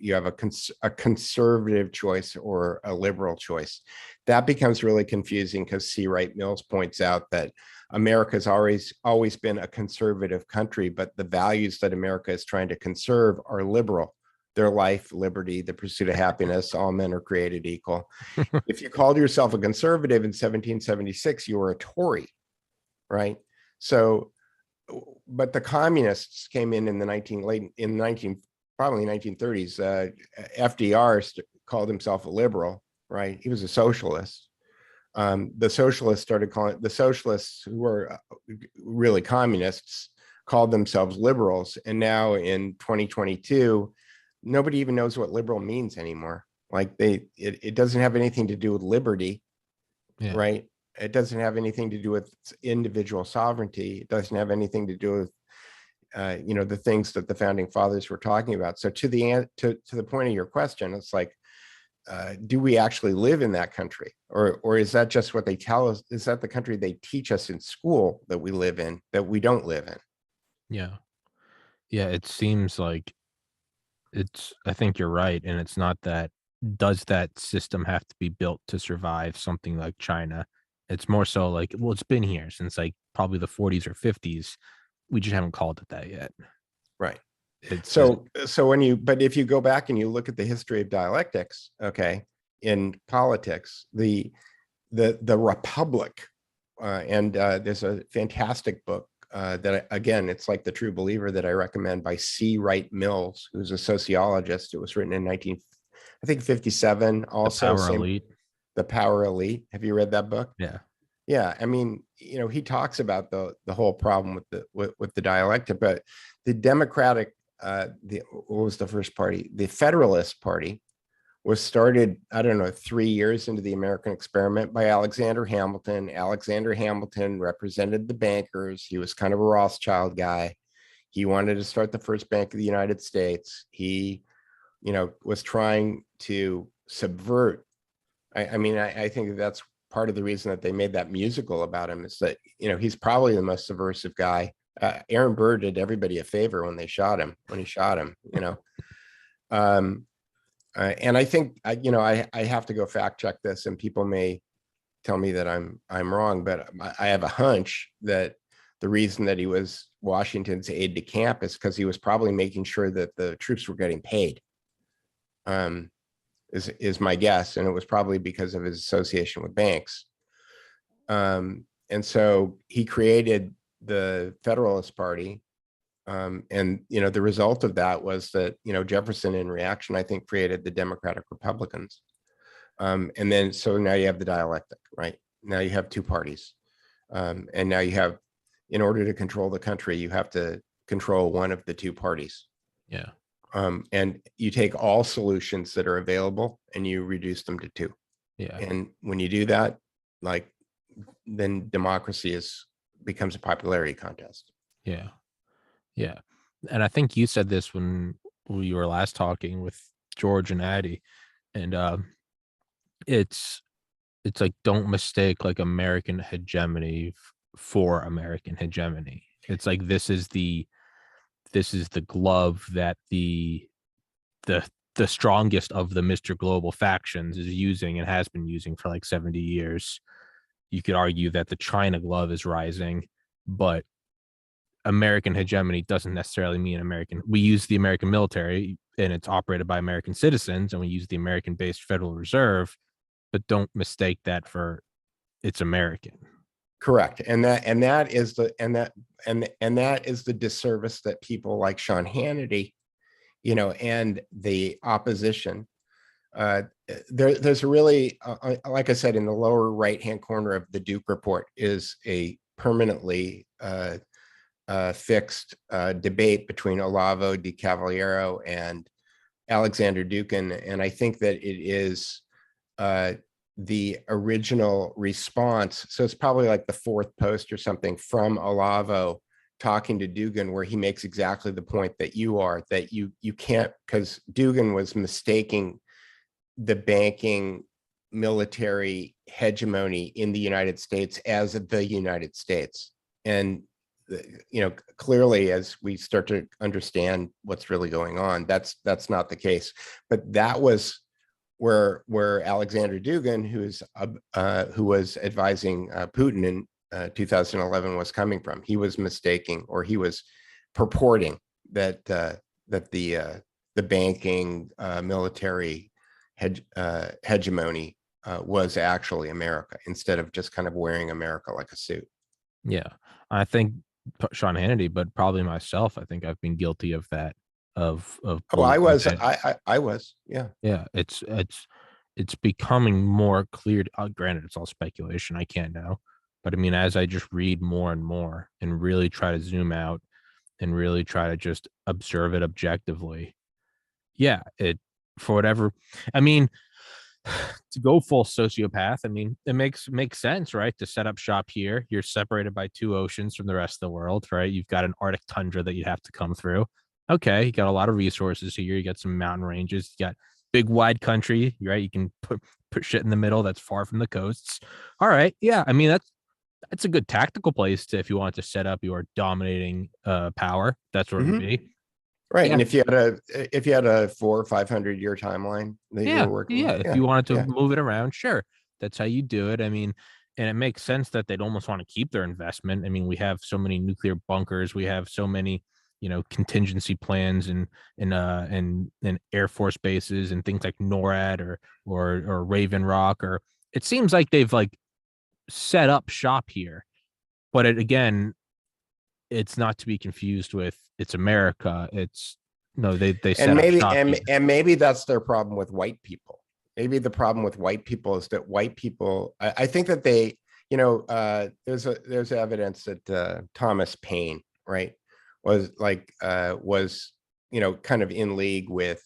conservative choice or a liberal choice. That becomes really confusing, because C. Wright Mills points out that America's always been a conservative country, but the values that America is trying to conserve are liberal. Their life, liberty, the pursuit of happiness, all men are created equal. If you called yourself a conservative in 1776, you were a Tory, right? So, but the communists came in the 1930s. FDR called himself a liberal, right? He was a socialist. The socialists started calling the socialists, who were really communists, called themselves liberals. And now in 2022, nobody even knows what liberal means anymore. Like it doesn't have anything to do with liberty, right? It doesn't have anything to do with individual sovereignty. It doesn't have anything to do with the things that the founding fathers were talking about. So to the point of your question, it's like, do we actually live in that country, or is that just what they tell us? Is that the country they teach us in school that we live in, that we don't live in? Yeah. Yeah, it seems like I think you're right, and it's not that does that system have to be built to survive something like China? It's more so like, well, it's been here since, like, probably the 40s or 50s. We just haven't called it that yet. Right. It's So but if you go back and you look at the history of dialectics, okay, in politics, the Republic, and there's a fantastic book that, again, it's like The True Believer, that I recommend, by C. Wright Mills, who's a sociologist. It was written in 1957. The Also, Power Elite. The Power Elite. Have you read that book? Yeah. Yeah, I mean, he talks about the whole problem with the dialectic, but the Democratic, what was the first party? The Federalist Party was started, I don't know, 3 years into the American experiment by Alexander Hamilton. Alexander Hamilton represented the bankers. He was kind of a Rothschild guy. He wanted to start the first bank of the United States. He, was trying to subvert. I mean, I think that's part of the reason that they made that musical about him, is that, he's probably the most subversive guy. Aaron Burr did everybody a favor when he shot him, and I think, I have to go fact check this, and people may tell me that I'm wrong, but I have a hunch that the reason that he was Washington's aide de camp is because he was probably making sure that the troops were getting paid. Is my guess, and it was probably because of his association with banks. And so he created the Federalist Party. And the result of that was that Jefferson, in reaction, I think, created the Democratic Republicans. And then so now you have the dialectic, right? Now you have two parties. And now you have, in order to control the country, you have to control one of the two parties. Yeah. And you take all solutions that are available and you reduce them to two. Yeah. And when you do that, like, then democracy becomes a popularity contest. Yeah. Yeah. And I think you said this when we were last talking with George and Addie, and it's like, don't mistake like American hegemony for American hegemony. It's like this is the glove that the strongest of the Mr. Global factions is using and has been using for like 70 years. You could argue that the China glove is rising, but American hegemony doesn't necessarily mean American. We use the American military and it's operated by American citizens, and we use the American-based Federal Reserve, but don't mistake that for it's American. Correct. And that is the disservice that people like Sean Hannity, and the opposition. There's a really, like I said, in the lower right-hand corner of the Duke report is a permanently fixed debate between Olavo de Cavaliero and Alexander Dukin. And I think that it is the original response. So it's probably like the fourth post or something from Olavo talking to Dugan, where he makes exactly the point that you can't, because Dugan was mistaking the banking military hegemony in the United States as the United States. And clearly, as we start to understand what's really going on, that's not the case. But that was where Alexander Dugin, who was advising Putin 2011 was coming from. He was mistaking, or he was purporting that the banking military hegemony was actually America, instead of just kind of wearing America like a suit. Yeah, I think Sean Hannity, but probably myself. I think I've been guilty of that. Of Oh, I believing was, that. I was, yeah. Yeah, it's becoming more clear. Granted, it's all speculation. I can't know, but I mean, as I just read more and more and really try to zoom out and really try to just observe it objectively, yeah, it for whatever. I mean, to go full sociopath, I mean, it makes sense, right? To set up shop here, you're separated by two oceans from the rest of the world, right? You've got an Arctic tundra that you have to come through. Okay, you got a lot of resources here. You got some mountain ranges. You got big wide country, right? You can put shit in the middle that's far from the coasts. All right, yeah. I mean, that's a good tactical place to if you want to set up your dominating power. That's where it would Mhm. be. Right. Yeah, And if you had a 400 or 500 year timeline that you yeah, were working yeah. with, If yeah, you wanted to yeah. move it around, sure, that's how you do it. I mean, and it makes sense that they'd almost want to keep their investment. I mean, we have so many nuclear bunkers, we have so many, contingency plans and Air Force bases and things like NORAD or Raven Rock, or it seems like they've like set up shop here. But again, it's not to be confused with it's America. It's no, they And set up maybe shop here. and maybe that's their problem with white people. Maybe the problem with white people is that white people, I think that they, there's evidence that Thomas Paine, right, was like was kind of in league with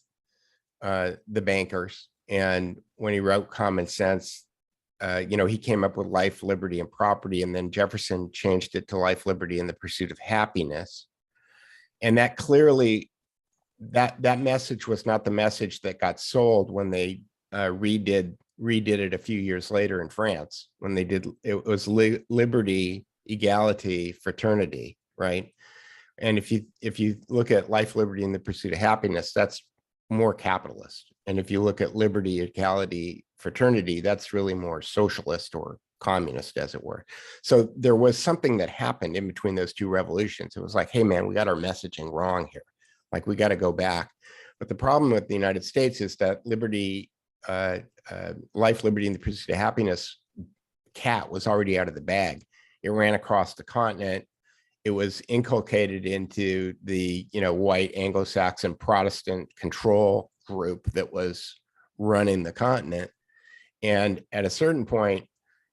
the bankers. And when he wrote Common Sense, he came up with life, liberty, and property, and then Jefferson changed it to life, liberty, and the pursuit of happiness. And that clearly, that message was not the message that got sold when they redid it a few years later in France. When they did, it was liberty, equality, fraternity, right? And if you look at life, liberty, and the pursuit of happiness, that's more capitalist. And if you look at liberty, equality, fraternity, that's really more socialist or communist, as it were. So there was something that happened in between those two revolutions. It was like, hey man, we got our messaging wrong here. Like, we got to go back. But the problem with the United States is that liberty, life, liberty, and the pursuit of happiness cat was already out of the bag. It ran across the continent. It was inculcated into the white Anglo-Saxon Protestant control group that was running the continent. And at a certain point,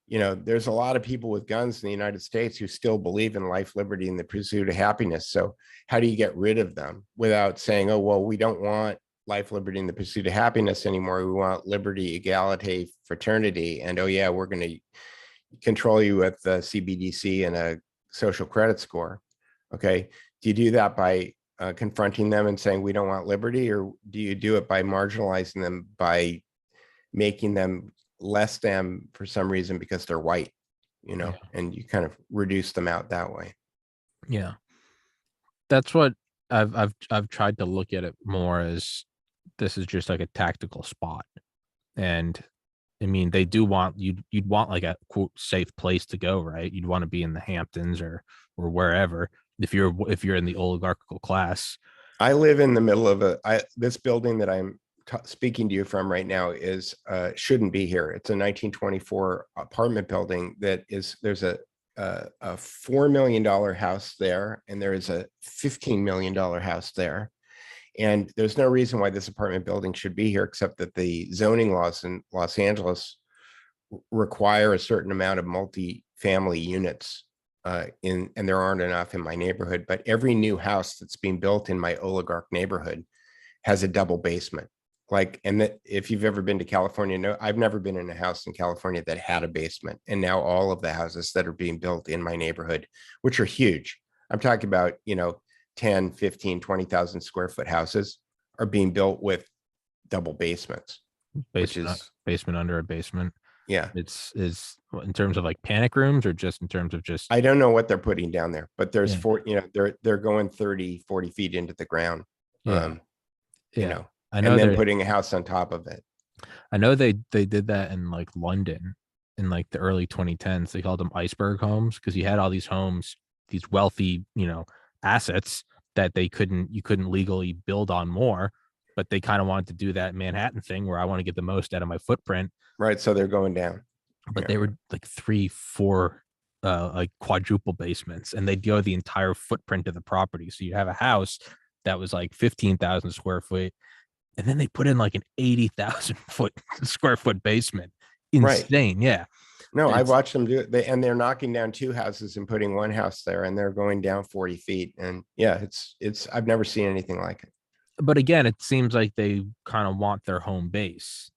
there's a lot of people with guns in the United States who still believe in life, liberty, and the pursuit of happiness. So how do you get rid of them without saying, oh, well, we don't want life, liberty, and the pursuit of happiness anymore. We want liberty, equality, fraternity. And oh yeah, we're going to control you with the CBDC and a social credit score. Okay. Do you do that by confronting them and saying we don't want liberty, or do you do it by marginalizing them, by making them less than for some reason because they're white, Yeah. and you kind of reduce them out that way? Yeah. That's what I've tried to look at it more as this is just like a tactical spot. And I mean, they do want you'd want like a quote safe place to go, right? You'd want to be in the Hamptons or wherever if you're in the oligarchical class. I live in the middle of this building that I'm speaking to you from right now is shouldn't be here. It's a 1924 apartment building there's a $4 million house there, and there is a $15 million house there. And there's no reason why this apartment building should be here, except that the zoning laws in Los Angeles require a certain amount of multi-family units, and there aren't enough in my neighborhood. But every new house that's being built in my oligarch neighborhood has a double basement. If you've ever been to California, no, I've never been in a house in California that had a basement. And now all of the houses that are being built in my neighborhood, which are huge, I'm talking about, 10, 15, 20,000 square foot houses, are being built with double basements, which is, Basement under a basement. yeah. It's is in terms of like panic rooms or just in terms of just I don't know what they're putting down there, but there's yeah, they're going 30, 40 feet into the ground. yeah, Um, yeah. I and know then putting a house on top of it. I know they did that in like London. in like the early 2010s. They called them iceberg homes because you had all these homes, these wealthy, assets that you couldn't legally build on more, but they kind of wanted to do that Manhattan thing where I want to get the most out of my footprint. Right. So they're going down. But Yeah. they were like 3, 4 like quadruple basements, and they'd go the entire footprint of the property. So you have a house that was like 15,000 square foot, and then they put in like an 80,000 foot square foot basement. Right. Insane. Yeah. No, I've It's, watched them do it. And they're knocking down 2 houses and putting 1 house there, and they're going down 40 feet. And yeah, I've never seen anything like it. but again, it seems like they kind of want their home base.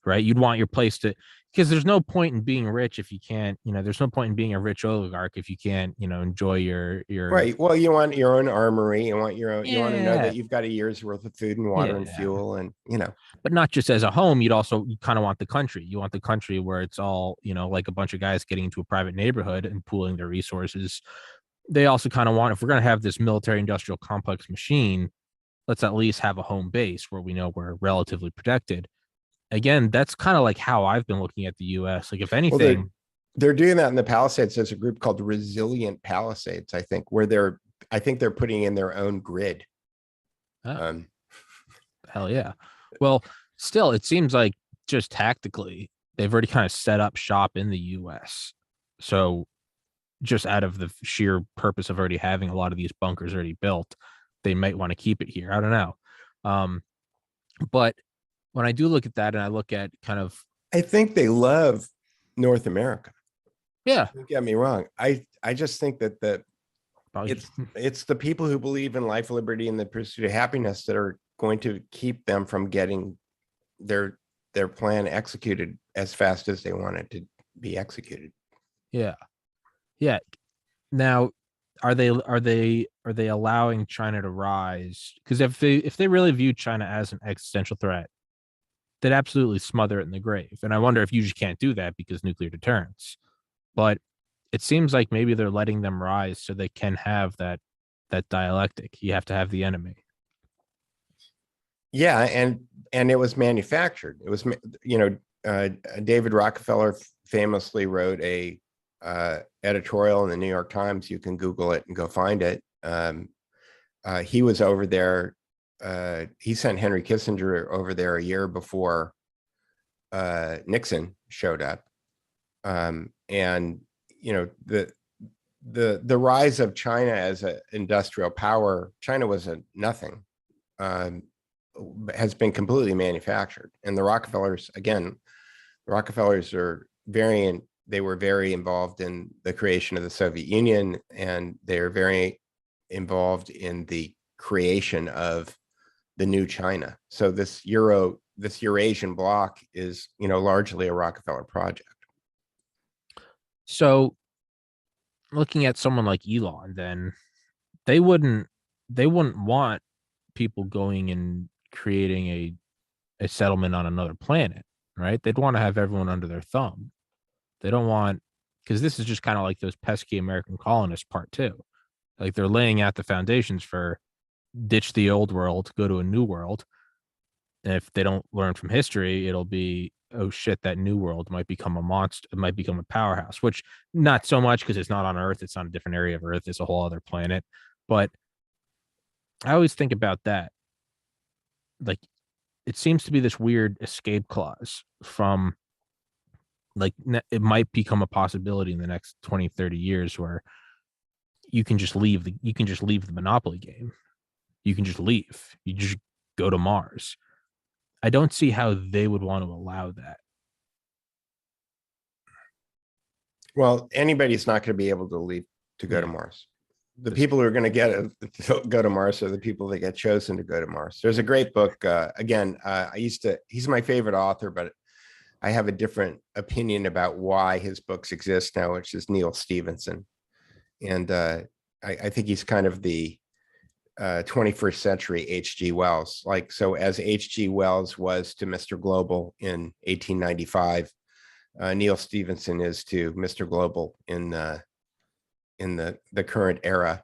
Right. You'd want your place to, because there's no point in being rich if you can't, there's no point in being a rich oligarch if you can't, enjoy your, Right. Well, you want your own armory. You want your own, you want to know yeah, that you've got a year's worth of food and water and yeah. fuel and. But not just as a home. You kind of want the country. You want the country where it's all, like a bunch of guys getting into a private neighborhood and pooling their resources. They also kind of want, if we're going to have this military industrial complex machine, let's at least have a home base where we know we're relatively protected. Again, that's kind of like how I've been looking at the US. Like, if Well, anything, they're doing that in the Palisades. There's a group called Resilient Palisades, I think, where I think they're putting in their own grid. oh, Um, hell yeah. Well, still, it seems like just tactically, they've already kind of set up shop in the US. So just out of the sheer purpose of already having a lot of these bunkers already built, they might want to keep it here. I don't know. Um, but when I do look at that and I look at kind of, I think they love North America. yeah, Don't get me wrong. I just think that probably, it's the people who believe in life, liberty, and the pursuit of happiness that are going to keep them from getting their plan executed as fast as they want it to be executed. yeah, yeah. Now, are they allowing China to rise? Because if they really view China as an existential threat, they'd absolutely smother it in the grave. And I wonder if you just can't do that because nuclear deterrence. But it seems like maybe they're letting them rise so they can have that dialectic. You have to have the enemy. Yeah, and it was manufactured. It was, David Rockefeller famously wrote a editorial in the New York Times. You can Google it and go find it. He was over there. He sent Henry Kissinger over there a year before Nixon showed up. And the rise of China as an industrial power, China was a nothing. Has been completely manufactured. And the Rockefellers they were very involved in the creation of the Soviet Union, and they're very involved in the creation of the new China. So this Eurasian bloc is, largely a Rockefeller project. So looking at someone like Elon, then they wouldn't they wouldn't want people going and creating a settlement on another planet, right? They'd want to have everyone under their thumb. They don't want, because this is just kind of like those pesky American colonists part two. Like, they're laying out the foundations for ditch the old world, go to a new world. And if they don't learn from history, it'll be, oh shit, that new world might become a monster, it might become a powerhouse, which not so much because it's not on Earth, it's on a different area of Earth, it's a whole other planet. But I always think about that. Like, it seems to be this weird escape clause from, like, it might become a possibility in the next 20, 30 years where you can just leave the monopoly game. You can just leave. You just go to Mars. I don't see how they would want to allow that. Well, anybody's not going to be able to leave to go to Yeah. Mars. The people who are going to go to Mars are the people that get chosen to go to Mars. There's a great book. He's my favorite author, but I have a different opinion about why his books exist now, which is Neil Stephenson. And I think he's kind of the 21st century H.G. Wells. Like, so as H.G. Wells was to Mr. Global in 1895, Neil Stephenson is to Mr. Global in the current era.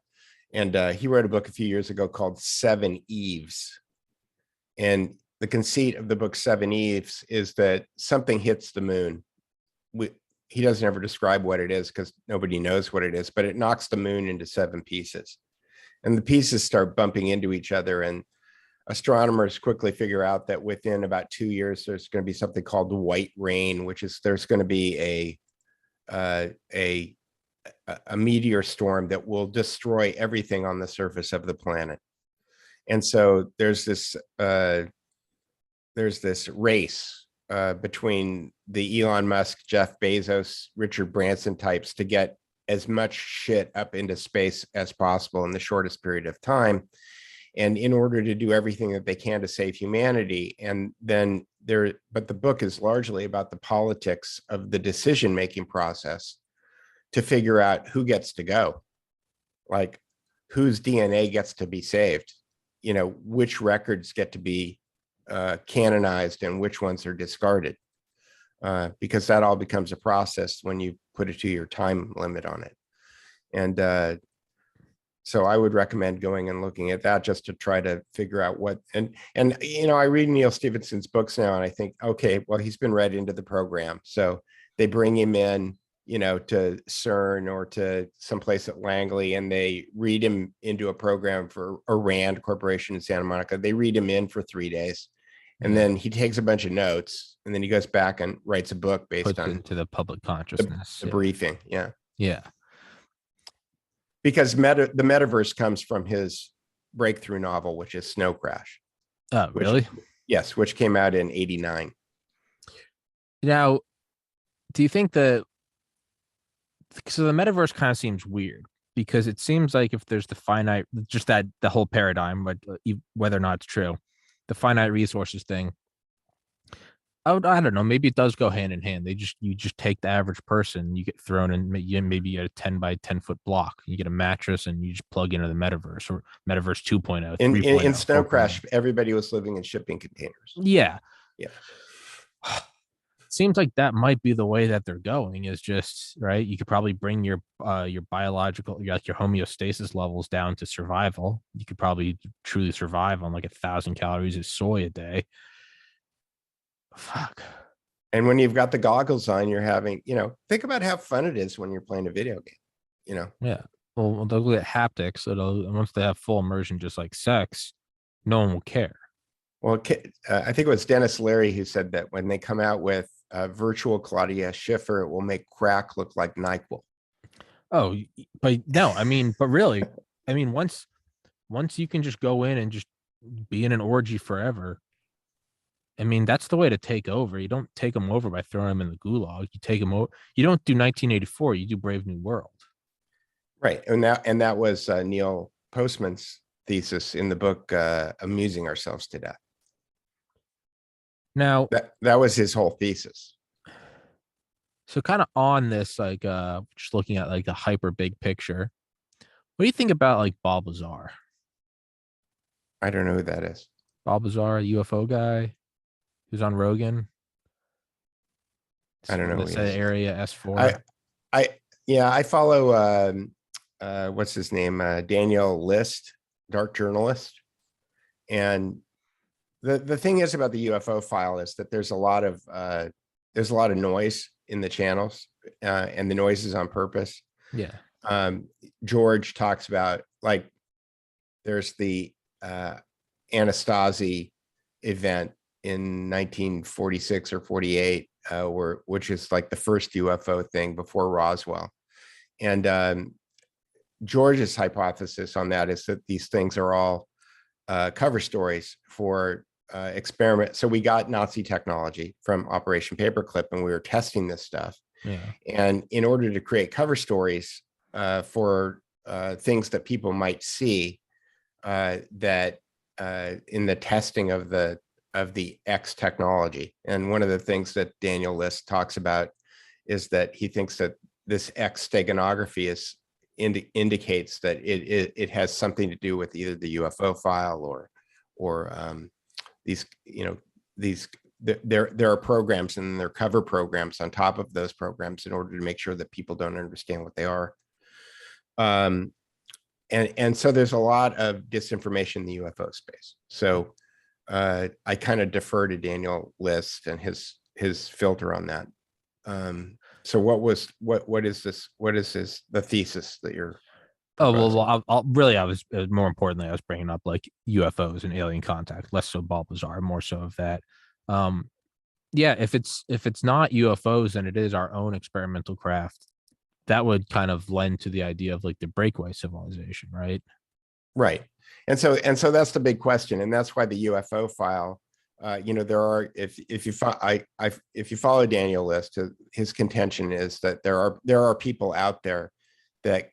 And he wrote a book a few years ago called Seven Eves. And the conceit of the book Seven Eves is that something hits the moon. he doesn't ever describe what it is because nobody knows what it is, but it knocks the moon into 7 pieces. And the pieces start bumping into each other. And astronomers quickly figure out that within about 2 years, there's going to be something called the white rain, which is there's going to be a meteor storm that will destroy everything on the surface of the planet. And so there's this race between the Elon Musk, Jeff Bezos, Richard Branson types to get as much shit up into space as possible in the shortest period of time. And in order to do everything that they can to save humanity. And then but the book is largely about the politics of the decision-making process to figure out who gets to go, like whose DNA gets to be saved, which records get to be canonized and which ones are discarded, because that all becomes a process when you put a 2-year time limit on it. And so I would recommend going and looking at that just to try to figure out what, and I read Neil Stephenson's books now and I think, okay, well, he's been read into the program. So they bring him in, to CERN or to someplace at Langley, and they read him into a program for a Rand Corporation in Santa Monica. They read him in for 3 days. And then he takes a bunch of notes and then he goes back and writes a book based on into the public consciousness. The briefing. Yeah. Yeah. Because the metaverse comes from his breakthrough novel, which is Snow Crash. Oh, really? Yes, which came out in 1989. Now, do you think so the metaverse kind of seems weird because it seems like if there's the finite, just that the whole paradigm, but whether or not it's true, the finite resources thing, I don't know, maybe it does go hand in hand. You just take the average person, you get thrown in maybe a 10 by 10 foot block, you get a mattress and you just plug into the metaverse or metaverse 2.0, 3.0. In Snow Crash, everybody was living in shipping containers. Yeah. Yeah. Seems like that might be the way that they're going, is just right. You could probably bring your biological, your homeostasis levels down to survival. You could probably truly survive on like 1,000 calories of soy a day. Fuck. And when you've got the goggles on, you're having, think about how fun it is when you're playing a video game, Yeah. Well, they'll look at haptics. So once they have full immersion, just like sex, no one will care. Well, I think it was Dennis Leary who said that when they come out with virtual Claudia Schiffer, it will make crack look like NyQuil. Oh, but no, but really, once you can just go in and just be in an orgy forever, that's the way to take over. You don't take them over by throwing them in the gulag. You take them over. You don't do 1984. You do Brave New World. Right. And that was Neil Postman's thesis in the book, Amusing Ourselves to Death. Now, that was his whole thesis. So kind of on this, like just looking at like the hyper big picture, what do you think about like Bob Lazar? I don't know who that is. Bob Lazar, UFO guy who's on Rogan. I don't know. This area S4. I follow what's his name? Daniel List, dark journalist. And the thing is about the UFO file is that there's a lot of noise in the channels, and the noise is on purpose. Yeah. George talks about, like, there's the Anastasi event in 1946 or 48, which is like the first UFO thing before Roswell. And George's hypothesis on that is that these things are all cover stories for experiment. So we got Nazi technology from Operation Paperclip, and we were testing this stuff. Yeah. And in order to create cover stories for things that people might see, that in the testing of the X technology. And one of the things that Daniel List talks about is that he thinks that this X steganography indicates that it has something to do with either the UFO file or there are programs, and there are cover programs on top of those programs in order to make sure that people don't understand what they are. And so there's a lot of disinformation in the UFO space. So I kind of defer to Daniel List and his filter on that. So what is this? What is this? The thesis that you're Oh proposing? really, I was more importantly, I was bringing up like UFOs and alien contact, less so Balbazar, more so of that. Um, yeah, if it's not UFOs and it is our own experimental craft, that would kind of lend to the idea of like the breakaway civilization, right? Right. And so that's the big question. And that's why the UFO file, there are, if you follow Daniel List, his contention is that there are people out there that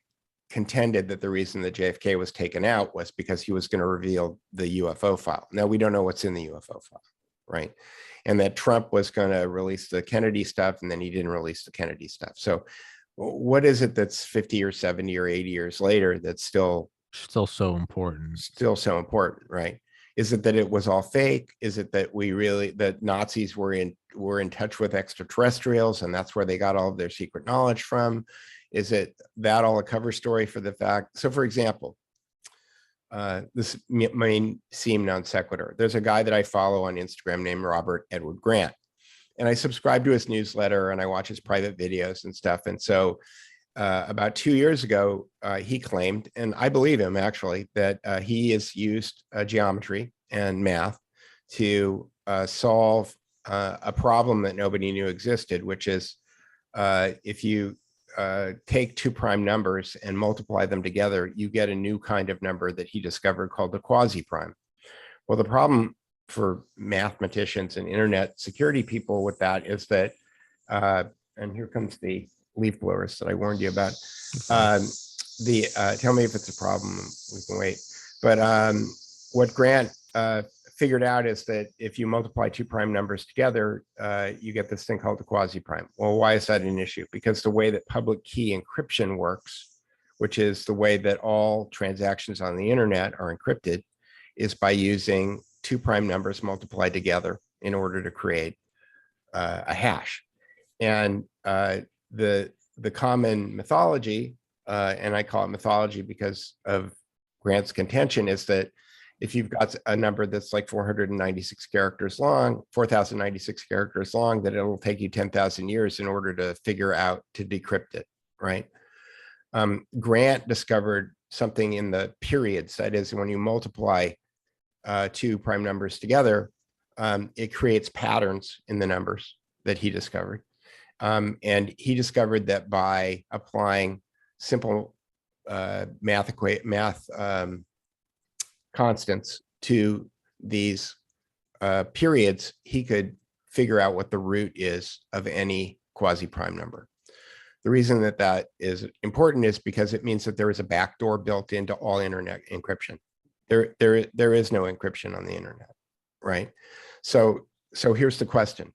contended that the reason that JFK was taken out was because he was going to reveal the UFO file. Now we don't know what's in the UFO file, right? And that Trump was going to release the Kennedy stuff, and then he didn't release the Kennedy stuff. So what is it that's 50 or 70 or 80 years later that's Still so important. so important, right? Is it that it was all fake? Is it that that Nazis were in touch with extraterrestrials and that's where they got all of their secret knowledge from? Is it that all a cover story for the fact? So, for example, this may seem non sequitur. There's a guy that I follow on Instagram named Robert Edward Grant, and I subscribe to his newsletter and I watch his private videos and stuff. And so about 2 years ago, he claimed, and I believe him actually, that he has used geometry and math to solve a problem that nobody knew existed, which is if you take two prime numbers and multiply them together, you get a new kind of number that he discovered called the quasi-prime. Well, the problem for mathematicians and internet security people with that is that, and here comes the leaf blowers that I warned you about. Tell me if it's a problem. We can wait. But what Grant figured out is that if you multiply two prime numbers together, you get this thing called the quasi-prime. Well, why is that an issue? Because the way that public key encryption works, which is the way that all transactions on the internet are encrypted, is by using two prime numbers multiplied together in order to create a hash. And the common mythology, and I call it mythology because of Grant's contention, is that if you've got a number that's like 496 characters long, 4096 characters long, that it'll take you 10,000 years in order to figure out to decrypt it, right? Grant discovered something in the periods. That is, when you multiply two prime numbers together, it creates patterns in the numbers that he discovered. And he discovered that by applying simple math constants to these periods, he could figure out what the root is of any quasi-prime number. The reason that that is important is because it means that there is a backdoor built into all internet encryption. There is no encryption on the internet, right? So here's the question.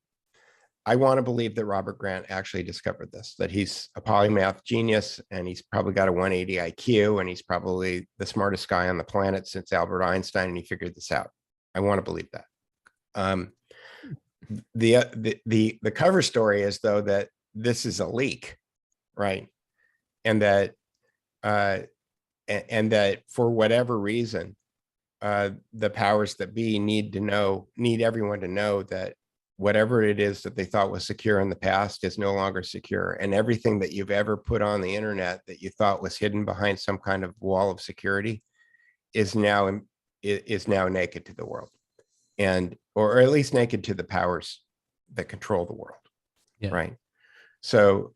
I want to believe that Robert Grant actually discovered this, that he's a polymath genius and he's probably got a 180 IQ and he's probably the smartest guy on the planet since Albert Einstein, and he figured this out. I want to believe that. The cover story is, though, that this is a leak, right? And that for whatever reason, the powers that be need everyone to know that whatever it is that they thought was secure in the past is no longer secure. And everything that you've ever put on the internet that you thought was hidden behind some kind of wall of security is now naked to the world, or at least naked to the powers that control the world. Yeah. Right. So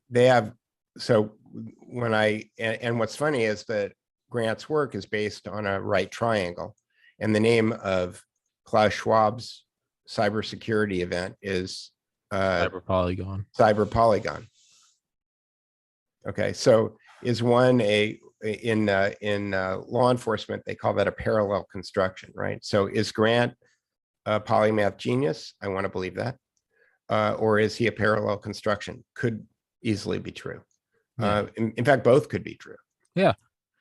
what's funny is that Grant's work is based on a right triangle, and the name of Klaus Schwab's cybersecurity event is Cyber Polygon. Okay, so is one in law enforcement, they call that a parallel construction, right? So is Grant a polymath genius? I want to believe that. Or is he a parallel construction? Could easily be true. Yeah. In fact, both could be true. Yeah.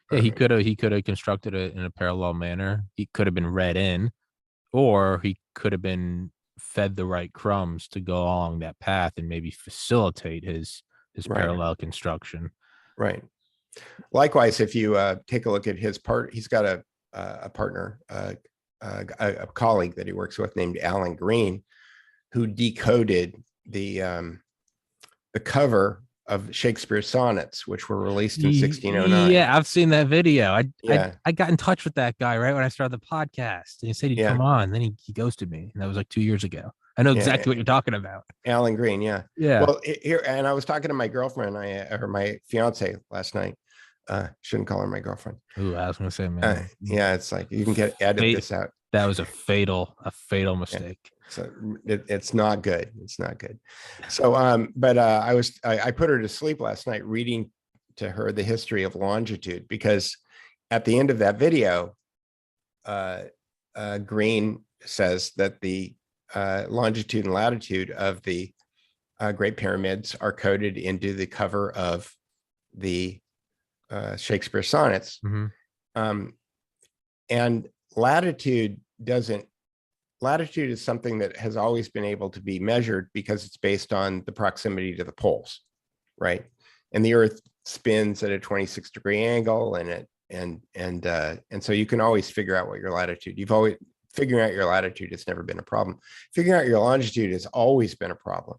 Yeah, he could have constructed it in a parallel manner. He could have been read in, or he could have been fed the right crumbs to go along that path and maybe facilitate his right. Parallel construction. Right. Likewise, if you take a look at his he's got a partner, a colleague that he works with named Alan Green, who decoded the cover of Shakespeare's sonnets, which were released in 1609. Yeah, I've seen that video. Yeah, I got in touch with that guy right when I started the podcast, and he said he'd yeah, come on. Then he ghosted me, and that was like 2 years ago. I know yeah. exactly what you're talking about. Alan Green, yeah. Yeah. Well, here, and I was talking to my girlfriend, or my fiance last night. Shouldn't call her my girlfriend. Ooh, I was gonna say, man. Yeah, it's like you can edit this out. That was a fatal Yeah. mistake. So it's not good. It's not good. So, but I put her to sleep last night reading to her the history of longitude, because at the end of that video, Green says that the longitude and latitude of the Great Pyramids are coded into the cover of the Shakespeare sonnets. Mm-hmm. And latitude is something that has always been able to be measured because it's based on the proximity to the poles, right? And the Earth spins at a 26-degree angle, and so you can always figure out what your latitude. Figuring out your latitude has never been a problem. Figuring out your longitude has always been a problem,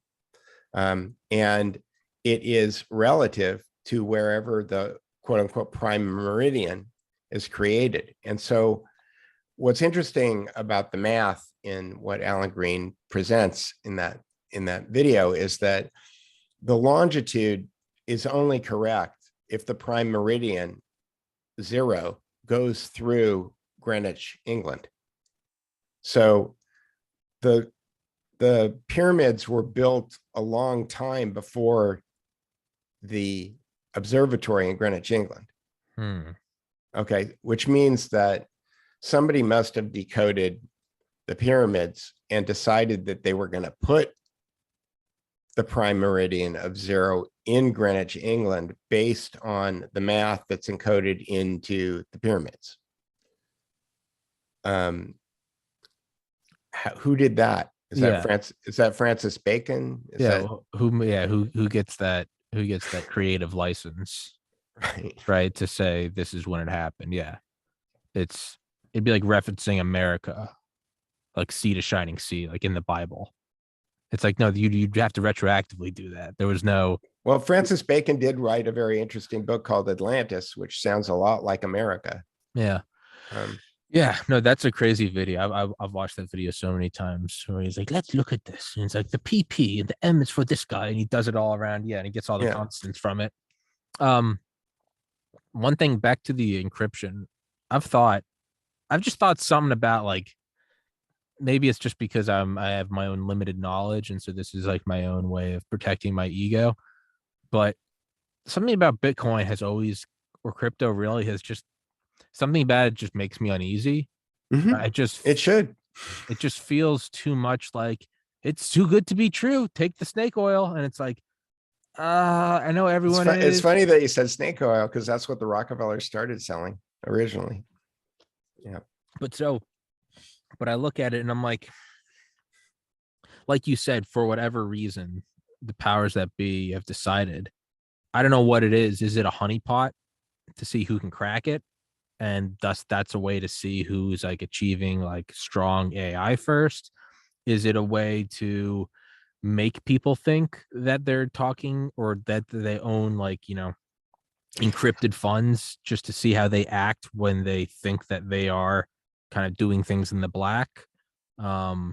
and it is relative to wherever the quote unquote prime meridian is created. And so what's interesting about the math in what Alan Green presents in that video is that the longitude is only correct if the prime meridian 0 goes through Greenwich, England. So the pyramids were built a long time before the observatory in Greenwich, England. Okay, which means that somebody must have decoded the pyramids and decided that they were going to put the prime meridian of 0 in Greenwich, England, based on the math that's encoded into the pyramids. Who did that? Is that Francis Bacon? Who gets that creative license, right, to say this is when it happened? Yeah, it'd be like referencing America, like sea to shining sea, like in the Bible. It's like, no, you'd have to retroactively do that. There was no. Well, Francis Bacon did write a very interesting book called Atlantis, which sounds a lot like America. Yeah. Yeah, no, that's a crazy video. I've watched that video so many times where he's like, let's look at this. And it's like the PP and the M is for this guy. And he does it all around. Yeah. And he gets all the constants from it. One thing back to the encryption, I've just thought something about, like, maybe it's just because I have my own limited knowledge. And so this is like my own way of protecting my ego. But something about Bitcoin has always, or crypto really, has just something about it just makes me uneasy. It just feels too much like it's too good to be true. Take the snake oil. And it's like, I know everyone it's funny that you said snake oil, because that's what the Rockefellers started selling originally. Yeah. But I look at it and I'm like you said, for whatever reason, the powers that be have decided, I don't know what it is. Is it a honeypot to see who can crack it? And thus that's a way to see who's like achieving like strong AI first. Is it a way to make people think that they're talking, or that they own, like, encrypted funds, just to see how they act when they think that they are kind of doing things in the black? I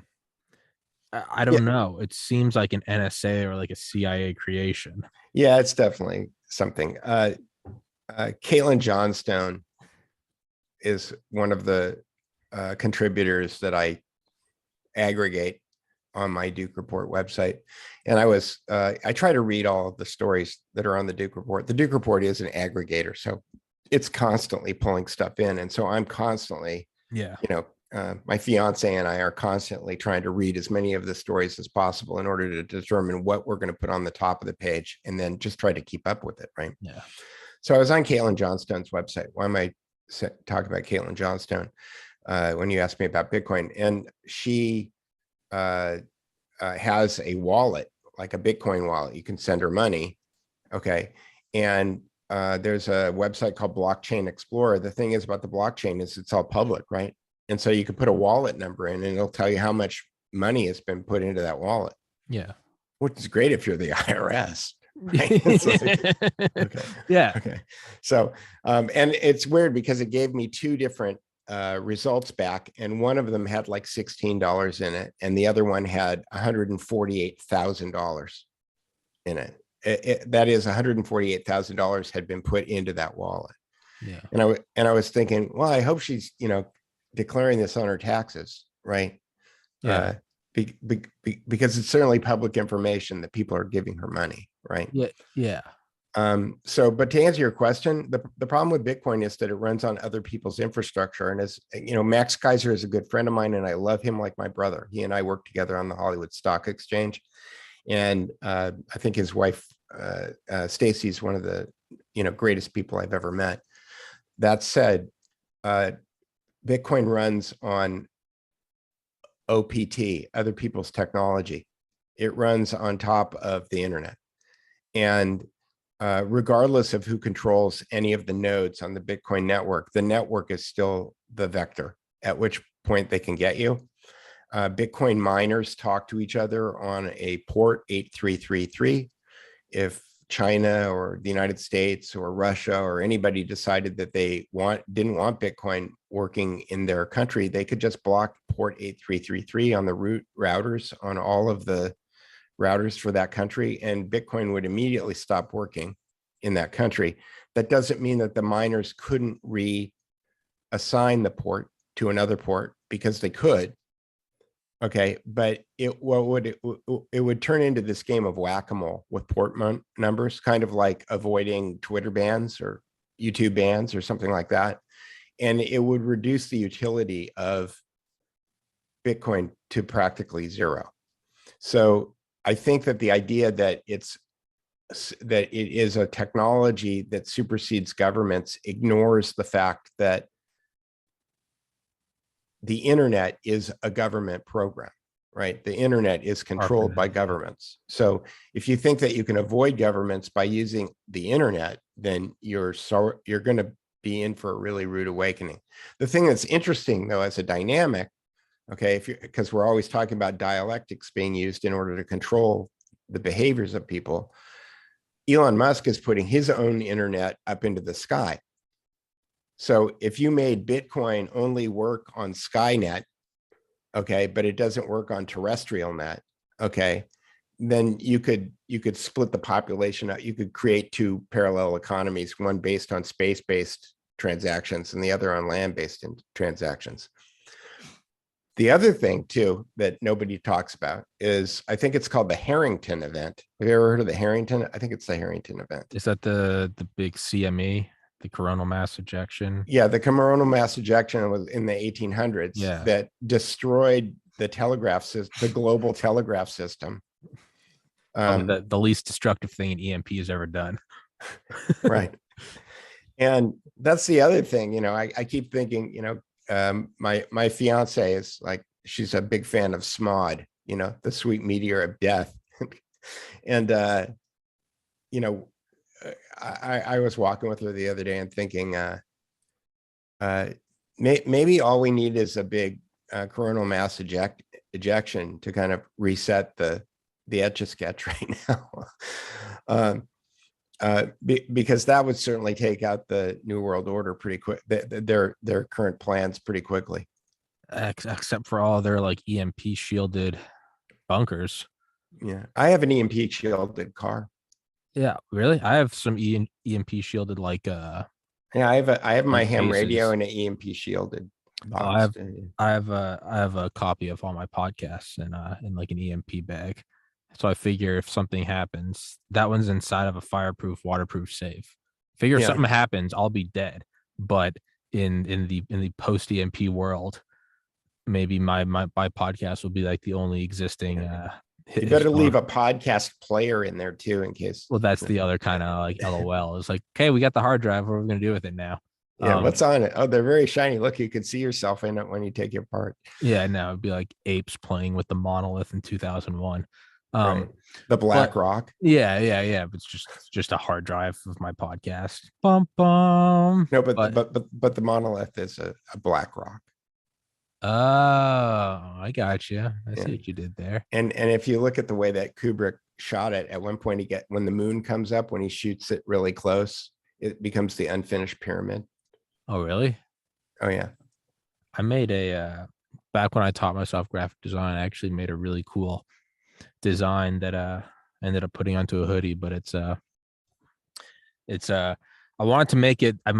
don't know. It seems like an NSA or like a CIA creation. Yeah, it's definitely something. Caitlin Johnstone is one of the contributors that I aggregate on my Duke Report website. And I try to read all of the stories that are on the Duke Report. The Duke Report is an aggregator, so it's constantly pulling stuff in. And so I'm constantly, my fiance and I are constantly trying to read as many of the stories as possible in order to determine what we're going to put on the top of the page, and then just try to keep up with it, right? Yeah. So I was on Caitlin Johnstone's website. Why am I talking about Caitlin Johnstone when you asked me about Bitcoin? And she has a wallet, like a Bitcoin wallet. You can send her money. Okay. And there's a website called Blockchain Explorer. The thing is about the blockchain is it's all public, right? And so you can put a wallet number in and it'll tell you how much money has been put into that wallet. Yeah. Which is great if you're the IRS, right? It's like, okay. Yeah. Okay. So, and it's weird because it gave me two different results back, and one of them had like $16 in it, and the other one had $148,000 in it. That is $148,000 had been put into that wallet. Yeah. And I was thinking, well, I hope she's, declaring this on her taxes, right? Yeah. Because it's certainly public information that people are giving her money, right? Yeah. Yeah. But to answer your question, the problem with Bitcoin is that it runs on other people's infrastructure. And as Max Kaiser is a good friend of mine, and I love him like my brother. He and I work together on the Hollywood Stock Exchange. And I think his wife, Stacy, is one of the, greatest people I've ever met. That said, Bitcoin runs on OPT, other people's technology. It runs on top of the internet. And regardless of who controls any of the nodes on the Bitcoin network, the network is still the vector at which point they can get you. Bitcoin miners talk to each other on a port 8333. If China or the United States or Russia or anybody decided that they didn't want Bitcoin working in their country, they could just block port 8333 on the root routers on all of the routers for that country, and Bitcoin would immediately stop working in that country. That doesn't mean that the miners couldn't reassign the port to another port, because they could. Okay, but it would turn into this game of whack-a-mole with port numbers, kind of like avoiding Twitter bans or YouTube bans or something like that. And it would reduce the utility of Bitcoin to practically zero. So I think that the idea that it is a technology that supersedes governments ignores the fact that the internet is a government program, right? The internet is controlled by governments. So if you think that you can avoid governments by using the internet, then you're going to be in for a really rude awakening. The thing that's interesting, though, as a dynamic, okay, because we're always talking about dialectics being used in order to control the behaviors of people, Elon Musk is putting his own internet up into the sky. So if you made Bitcoin only work on Skynet, okay, but it doesn't work on terrestrial net, okay, then you could split the population out. You could create two parallel economies, one based on space-based transactions and the other on land-based transactions. The other thing, too, that nobody talks about is, I think it's called the Harrington event. Have you ever heard of the Harrington? I think it's the Harrington event. Is that the big CME, the coronal mass ejection? Yeah, the coronal mass ejection was in the 1800s. Yeah. That destroyed the telegraph system, the global telegraph system. The least destructive thing an EMP has ever done. Right. And that's the other thing, I keep thinking, my fiance is like, she's a big fan of SMOD, the sweet meteor of death. And, I was walking with her the other day and thinking, maybe all we need is a big coronal mass ejection to kind of reset the Etch-a-Sketch right now. Because that would certainly take out the New World Order pretty quick, their current plans pretty quickly. Except for all their like EMP shielded bunkers. Yeah, I have an EMP shielded car. Yeah, really? I have some EMP shielded yeah, I have my ham radio and an EMP shielded box. I have a copy of all my podcasts in like an EMP bag. So I figure if something happens, that one's inside of a fireproof, waterproof safe. Figure if something happens, I'll be dead. But in the post EMP world, maybe my podcast will be like the only existing. You better leave a podcast player in there too, in case. Well, that's the other kind of like LOL. It's like, okay, we got the hard drive. What are we gonna do with it now? Yeah, what's on it? Oh, they're very shiny. Look, you can see yourself in it when you take it apart. Yeah, no, it'd be like apes playing with the monolith in 2001. Right. The Black Rock. Yeah. But it's just a hard drive of my podcast. Bum bum. No, but the monolith is a Black Rock. Oh, I got you. I see what you did there. And if you look at the way that Kubrick shot it. At one point, when the moon comes up, when he shoots it really close, it becomes the unfinished pyramid. Oh, really? Oh yeah. I made back when I taught myself graphic design, I actually made a really cool design that ended up putting onto a hoodie, but it's I wanted to make it like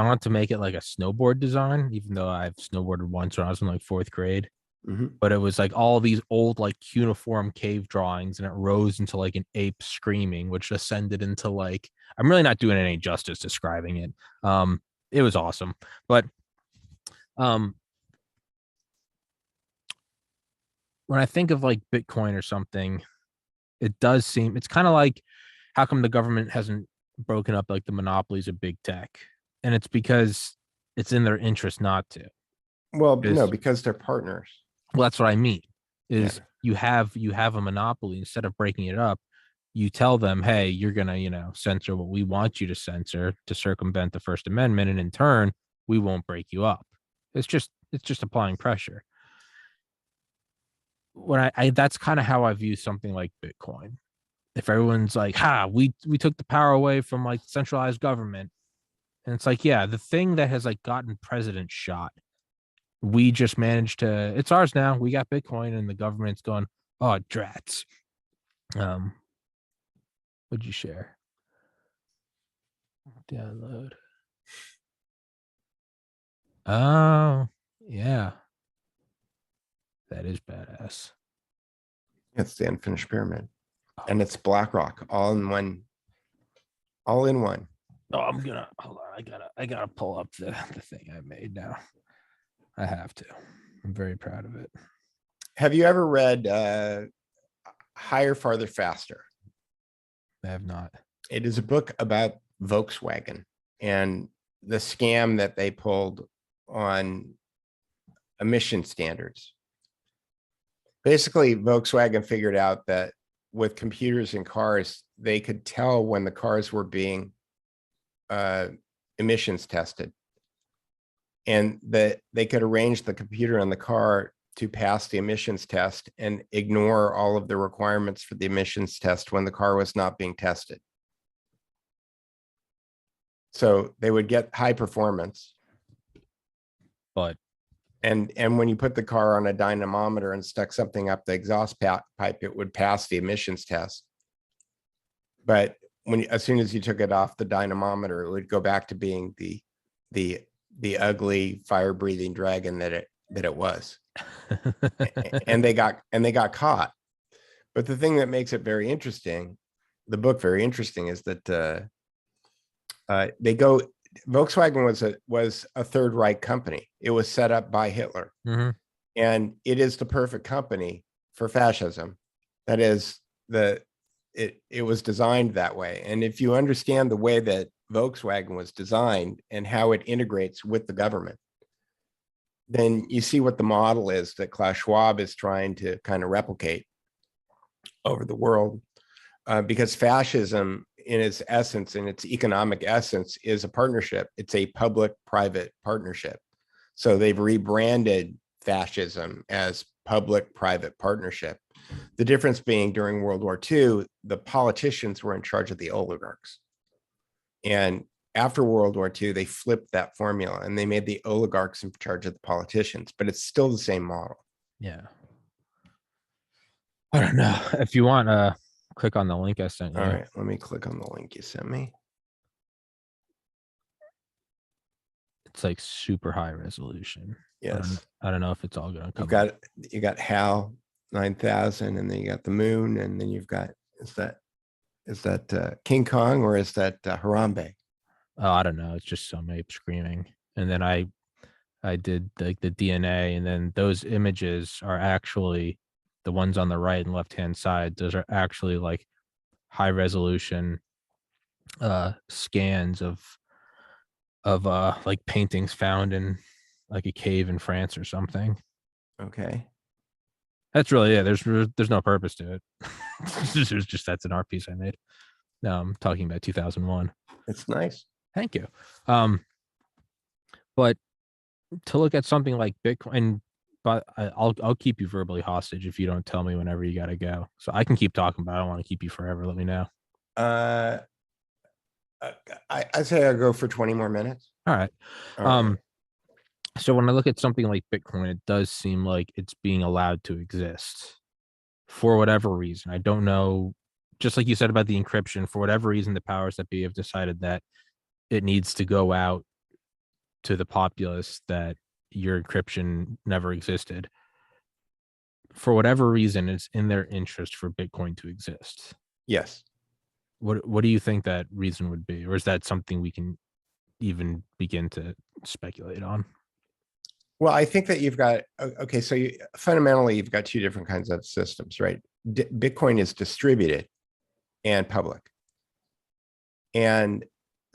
a snowboard design, even though I've snowboarded once when I was in like 4th grade. Mhm. But it was like all these old like cuneiform cave drawings, and it rose into like an ape screaming, which ascended into like, I'm really not doing any justice describing it. It was awesome. But um when I think of like Bitcoin or something, it does seem it's kind of like, how come the government hasn't broken up like the monopolies of big tech? And it's because it's in their interest not to. Well, no, Is because they're partners. Well, that's what I mean. Yeah. Is you have a monopoly. Instead of breaking it up, you tell them, hey, you're gonna, censor what we want you to censor to circumvent the First Amendment, and in turn, we won't break you up. It's just applying pressure. When I that's kind of how I view something like Bitcoin. If everyone's like, we took the power away from like centralized government, and it's like, yeah, the thing that has like gotten presidents shot, we just managed to, it's ours now. We got Bitcoin, and the government's going, oh, drats. Um, would you share? Download. Oh, yeah. That is badass. It's the unfinished pyramid. Oh, And it's BlackRock all in one. All in one. I'm gonna hold on. I gotta pull up the thing I made now. I have to. I'm very proud of it. Have you ever read Higher, Farther, Faster? I have not. It is a book about Volkswagen and the scam that they pulled on emission standards. Basically, Volkswagen figured out that with computers in cars, they could tell when the cars were being emissions tested, and that they could arrange the computer in the car to pass the emissions test and ignore all of the requirements for the emissions test when the car was not being tested. So they would get high performance. But And when you put the car on a dynamometer and stuck something up the exhaust pipe, it would pass the emissions test. But as soon as you took it off the dynamometer, it would go back to being the ugly fire breathing dragon that it was. and they got caught. But the thing that makes it very interesting, the book very interesting, is that Volkswagen was a Third Reich company. It was set up by Hitler, and it is the perfect company for fascism. That is, it was designed that way. And if you understand the way that Volkswagen was designed and how it integrates with the government, then you see what the model is that Klaus Schwab is trying to kind of replicate over the world. Because fascism, in its essence, in its economic essence, is a partnership. It's a public-private partnership. So they've rebranded fascism as public-private partnership. The difference being, during World War II, the politicians were in charge of the oligarchs. And after World War II, they flipped that formula and they made the oligarchs in charge of the politicians, but it's still the same model. Yeah. I don't know. If you want, click on the link I sent you. All right, let me click on the link you sent me. It's like super high resolution. Yes. I don't know if it's all gonna come. You got HAL 9000, and then you got the moon, and then you've got, is that King Kong, or is that Harambe? Oh, I don't know. It's just some ape screaming. And then I did like the DNA, and then those images are actually the ones on the right and left hand side. Those are actually like high resolution scans of like paintings found in like a cave in France or something. Okay. That's really it. There's no purpose to it. There's just, that's an art piece I made. No, I'm talking about 2001. It's nice. Thank you. But to look at something like Bitcoin, but I'll keep you verbally hostage if you don't tell me whenever you gotta go. So I can keep talking, but I don't want to keep you forever. Let me know. Uh, I say I'll go for 20 more minutes. All right. All right. Um, so when I look at something like Bitcoin, it does seem like it's being allowed to exist for whatever reason. I don't know. Just like you said about the encryption, for whatever reason, the powers that be have decided that it needs to go out to the populace that your encryption never existed. For whatever reason, it's in their interest for Bitcoin to exist. Yes. What do you think that reason would be? Or is that something we can even begin to speculate on? Well, I think that you've got, okay, so fundamentally, you've got two different kinds of systems, right? Bitcoin is distributed and public. And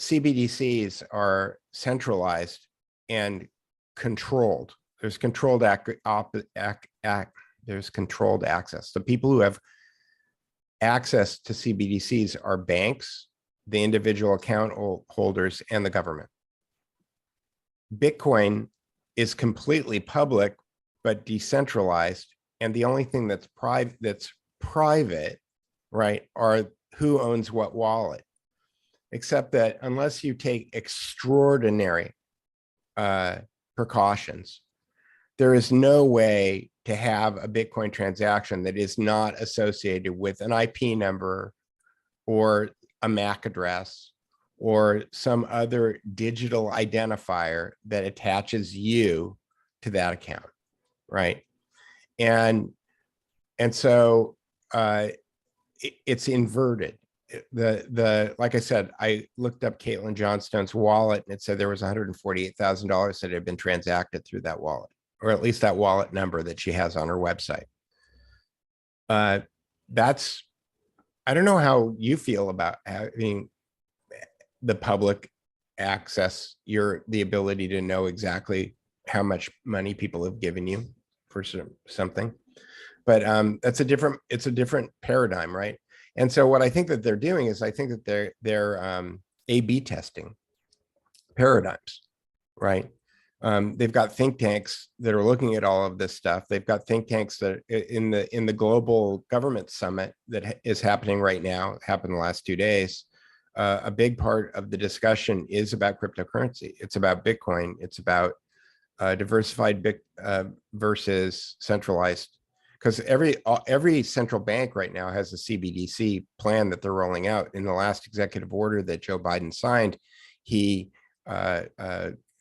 CBDCs are centralized and controlled. There's controlled there's controlled access. The people who have access to CBDCs are banks, the individual account holders, and the government. Bitcoin is completely public but decentralized, and the only thing that's private, right, are who owns what wallet. Except that unless you take extraordinary precautions, there is no way to have a Bitcoin transaction that is not associated with an IP number or a MAC address or some other digital identifier that attaches you to that account, right? And so it's inverted. Like I said, I looked up Caitlin Johnstone's wallet and it said there was $148,000 that had been transacted through that wallet, or at least that wallet number that she has on her website. That's, I don't know how you feel about having the public access, the ability to know exactly how much money people have given you for something. But it's a different paradigm, right? And so what I think that they're doing is I think that they're A/B testing paradigms, right? They've got think tanks that are looking at all of this stuff. They've got think tanks that in the global government summit that is happening right now, happened the last 2 days. A big part of the discussion is about cryptocurrency. It's about Bitcoin. It's about diversified versus centralized, because every central bank right now has a CBDC plan that they're rolling out. In the last executive order that Joe Biden signed, he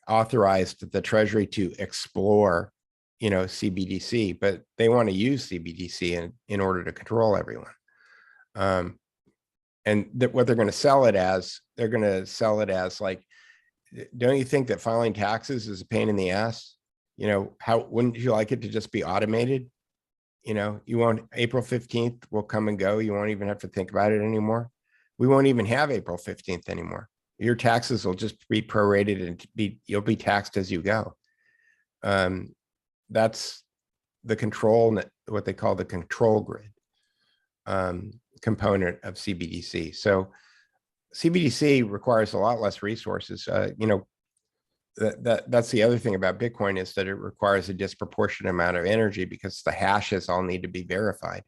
authorized the Treasury to explore, CBDC, but they want to use CBDC in order to control everyone. And what they're going to sell it as, they're going to sell it as like, don't you think that filing taxes is a pain in the ass? How wouldn't you like it to just be automated? You won't, April 15th will come and go. You won't even have to think about it anymore. We won't even have April 15th anymore. Your taxes will just be prorated and you'll be taxed as you go. That's the control, what they call the control grid component of CBDC. So CBDC requires a lot less resources. That's the other thing about Bitcoin, is that it requires a disproportionate amount of energy because the hashes all need to be verified,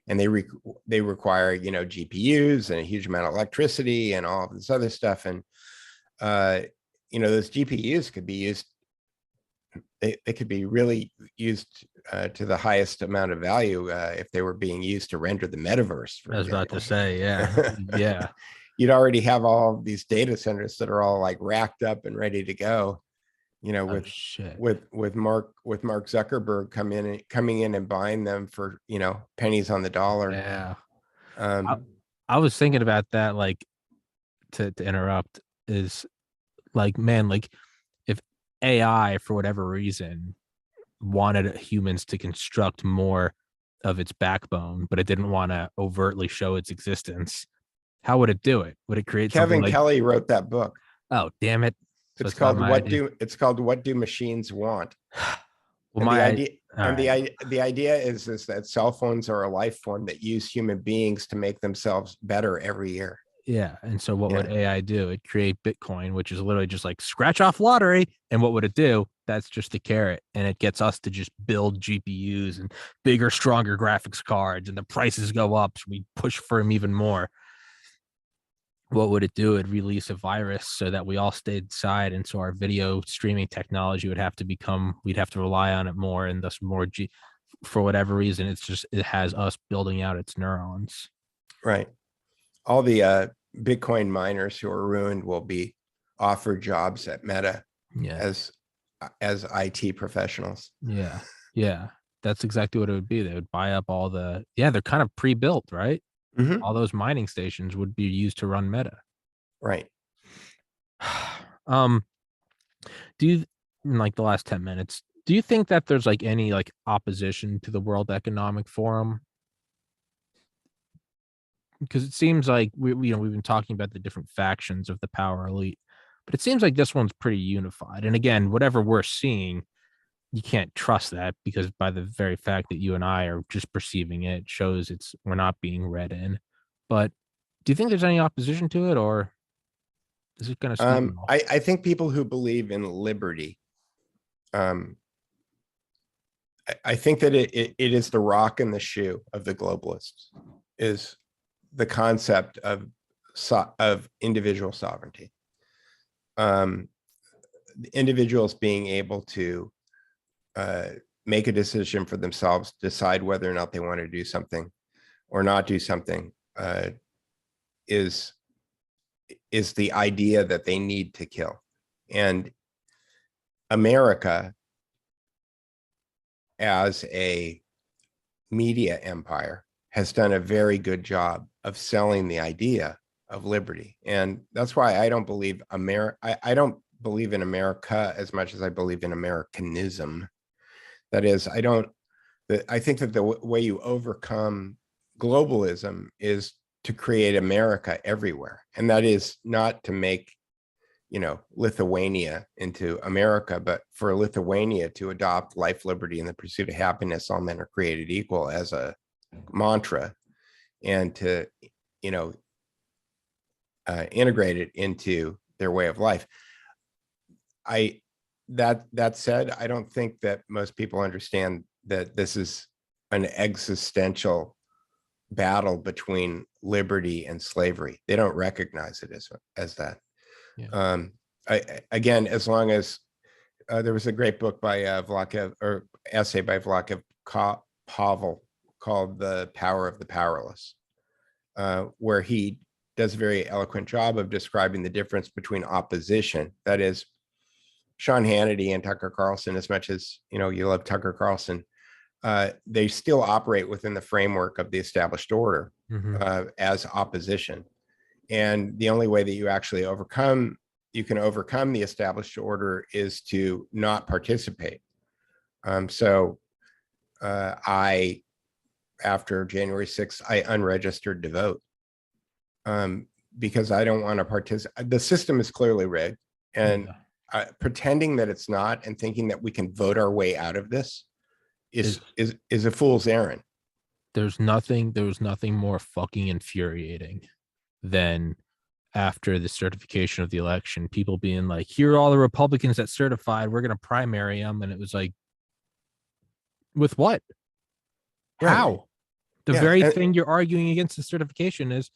and they require GPUs and a huge amount of electricity and all of this other stuff. And those GPUs could be used. They could be really used to the highest amount of value if they were being used to render the metaverse. I was about to say, yeah, yeah. You'd already have all these data centers that are all like racked up and ready to go, with Mark Zuckerberg coming in and buying them for pennies on the dollar. Yeah. I was thinking about that, like, to interrupt, is like, man, like if AI for whatever reason wanted humans to construct more of its backbone, but it didn't want to overtly show its existence, how would it do it? Would it create Kevin something Kelly wrote that book. Oh, damn it. So it's called What Do Machines Want? Well, and the idea is that cell phones are a life form that use human beings to make themselves better every year. Yeah. And so what would AI do? It'd create Bitcoin, which is literally just like scratch off lottery. And what would it do? That's just the carrot, and it gets us to just build GPUs and bigger, stronger graphics cards, and the prices go up, so we push for them even more. What would it do? It'd release a virus so that we all stayed inside, and so our video streaming technology would have to become, we'd have to rely on it more, and thus more for whatever reason, it has us building out its neurons. Right. All the Bitcoin miners who are ruined will be offered jobs at Meta Yeah. as IT professionals. Yeah. Yeah. That's exactly what it would be. They would buy up all they're kind of pre-built, right? Mm-hmm. All those mining stations would be used to run Meta. Right. um, do you, in like the last 10 minutes, do you think that there's like any like opposition to the World Economic Forum? Because it seems like we've been talking about the different factions of the power elite, but it seems like this one's pretty unified. And again, whatever we're seeing, you can't trust that, because by the very fact that you and I are just perceiving it, shows we're not being read in. But do you think there's any opposition to it, or is it going to steamroll? I think people who believe in liberty, I think that it is the rock in the shoe of the globalists, is the concept of individual sovereignty. Individuals being able to make a decision for themselves, decide whether or not they want to do something or not do something, is the idea that they need to kill. And America, as a media empire, has done a very good job of selling the idea of liberty. And that's why I don't believe I don't believe in America as much as I believe in Americanism. That is, I think that the way you overcome globalism is to create America everywhere. And that is not to make, Lithuania into America, but for Lithuania to adopt life, liberty, and the pursuit of happiness, all men are created equal, as a mantra, and to, integrate it into their way of life. That said, I don't think that most people understand that this is an existential battle between liberty and slavery. They don't recognize it as that. Yeah. Again, as long as there was a great book by Vyacheslav, or essay by Vyacheslav Pavel, called "The Power of the Powerless," where he does a very eloquent job of describing the difference between opposition. That is, Sean Hannity and Tucker Carlson, as much as you love Tucker Carlson, they still operate within the framework of the established order, as opposition. And the only way that you actually can overcome the established order is to not participate. So after January 6th, I unregistered to vote, because I don't want to participate. The system is clearly rigged, and pretending that it's not and thinking that we can vote our way out of this is a fool's errand. There was nothing more fucking infuriating than, after the certification of the election, people being like, here are all the Republicans that certified, we're going to primary them. And it was like, with what? How? Right. The very thing you're arguing against the certification is